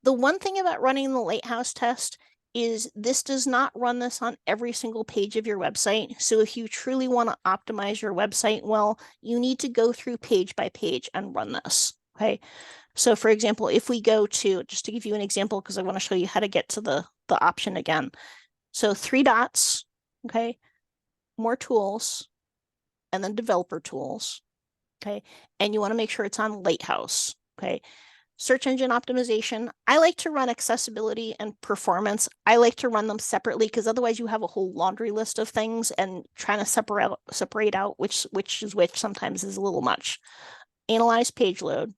The one thing about running the Lighthouse test is this does not run this on every single page of your website. So if you truly want to optimize your website well, you need to go through page by page and run this. Okay. So for example, if we go to, just to give you an example, because I want to show you how to get to the option again. So 3 dots, okay, more tools, and then developer tools. Okay. And you want to make sure it's on Lighthouse. Okay. Search engine optimization. I like to run accessibility and performance. I like to run them separately because otherwise you have a whole laundry list of things, and trying to separate out which is which sometimes is a little much. Analyze page load.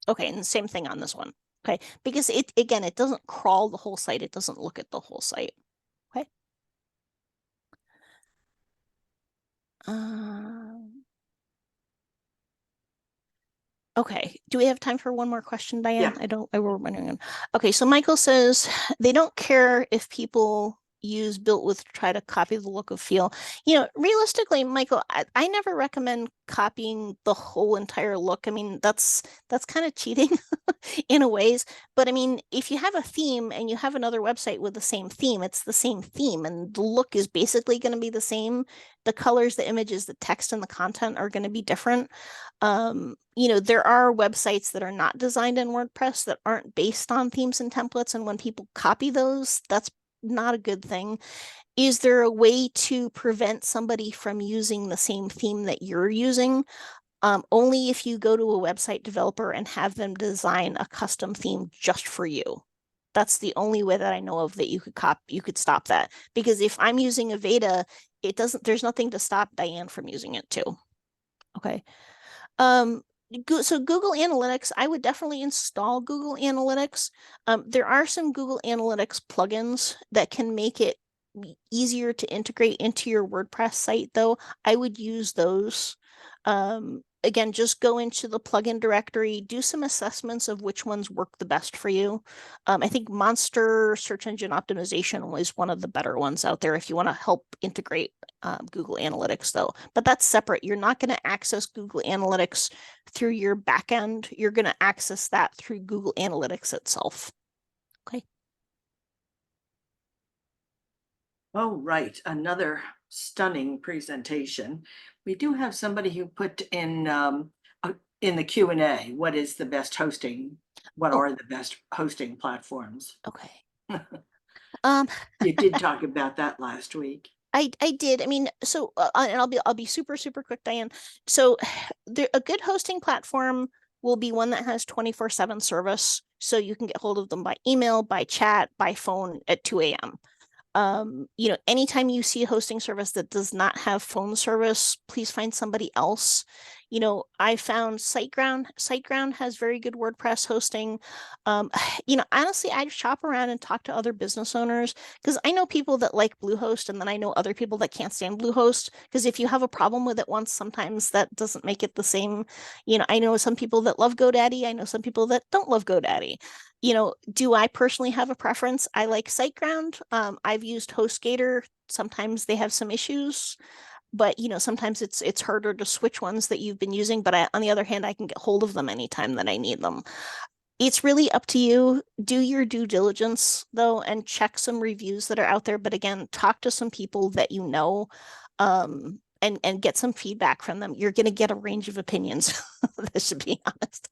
Okay, and the same thing on this one. Okay, because it doesn't crawl the whole site. It doesn't look at the whole site. Okay. Okay, do we have time for one more question, Diane? Yeah. I will run. Okay, so Michael says they don't care if people use built with try to copy the look of feel. Realistically, Michael, I never recommend copying the whole entire look. I mean, that's kind of cheating in a ways. But I mean, if you have a theme and you have another website with the same theme, it's the same theme and the look is basically going to be the same. The colors, the images, the text, and the content are going to be different. There are websites that are not designed in WordPress that aren't based on themes and templates. And when people copy those, that's not a good thing. Is there a way to prevent somebody from using the same theme that you're using? Only if you go to a website developer and have them design a custom theme just for you. That's the only way that I know of that you could stop that. Because if I'm using Aveda, there's nothing to stop Diane from using it too. Okay. So Google Analytics, I would definitely install Google Analytics. There are some Google Analytics plugins that can make it easier to integrate into your WordPress site, though. I would use those. Again, just go into the plugin directory, do some assessments of which ones work the best for you. I think Monster Search Engine Optimization was one of the better ones out there if you want to help integrate Google Analytics, though. But that's separate. You're not going to access Google Analytics through your backend. You're going to access that through Google Analytics itself. Okay. Oh, right. Another stunning presentation. We do have somebody who put in the Q&A, what is the best hosting? What are the best hosting platforms? Okay. You did talk about that last week. I did. I mean, so and I'll be super quick, Diane. So a good hosting platform will be one that has 24/7 service, so you can get hold of them by email, by chat, by phone at 2 a.m. Anytime you see a hosting service that does not have phone service, please find somebody else. I found SiteGround. SiteGround has very good WordPress hosting. Honestly, I shop around and talk to other business owners because I know people that like Bluehost, and then I know other people that can't stand Bluehost. Because if you have a problem with it once, sometimes that doesn't make it the same. I know some people that love GoDaddy. I know some people that don't love GoDaddy. Do I personally have a preference? I like SiteGround. I've used HostGator. Sometimes they have some issues, but sometimes it's harder to switch ones that you've been using. But on the other hand, I can get hold of them anytime that I need them. It's really up to you. Do your due diligence though, and check some reviews that are out there. But again, talk to some people that you know, and get some feedback from them. You're going to get a range of opinions. This should be honest.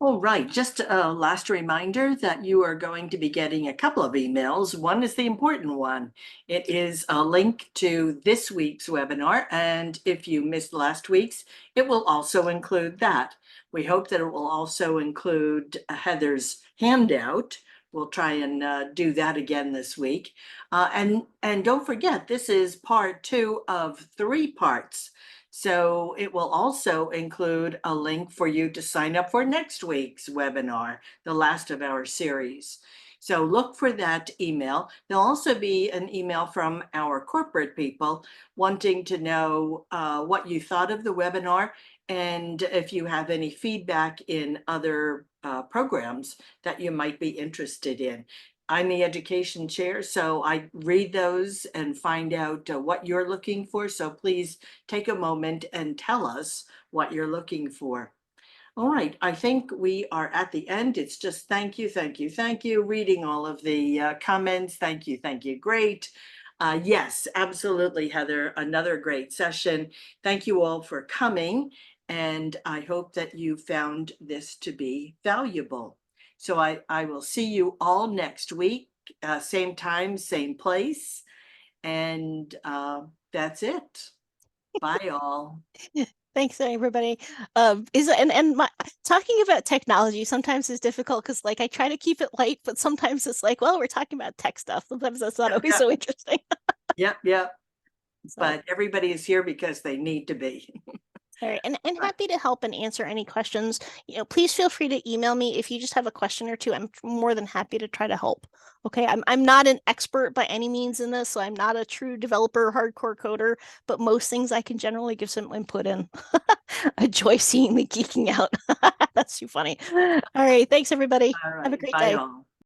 All right, just a last reminder that you are going to be getting a couple of emails. One is the important one. It is a link to this week's webinar, and if you missed last week's, it will also include that. We hope that it will also include Heather's handout. We'll try and do that again this week. And don't forget, this is part 2 of 3 parts. So it will also include a link for you to sign up for next week's webinar, the last of our series. So look for that email. There'll also be an email from our corporate people wanting to know what you thought of the webinar and if you have any feedback in other programs that you might be interested in. I'm the education chair, so I read those and find out what you're looking for. So please take a moment and tell us what you're looking for. All right, I think we are at the end. It's just thank you, reading all of the comments. Thank you, great. Yes, absolutely, Heather, another great session. Thank you all for coming, and I hope that you found this to be valuable. So I will see you all next week, same time, same place. And that's it. Bye all. Thanks, everybody. Talking about technology sometimes is difficult because, like, I try to keep it light, but sometimes it's like, well, we're talking about tech stuff. Sometimes that's not always so interesting. Yep. So. But everybody is here because they need to be. All right, and happy to help and answer any questions. Please feel free to email me if you just have a question or two. I'm more than happy to try to help. Okay, I'm not an expert by any means in this, so I'm not a true developer, hardcore coder, but most things I can generally give some input in. I enjoy seeing me geeking out. That's too funny. All right, thanks everybody. All right, have a great bye day. all.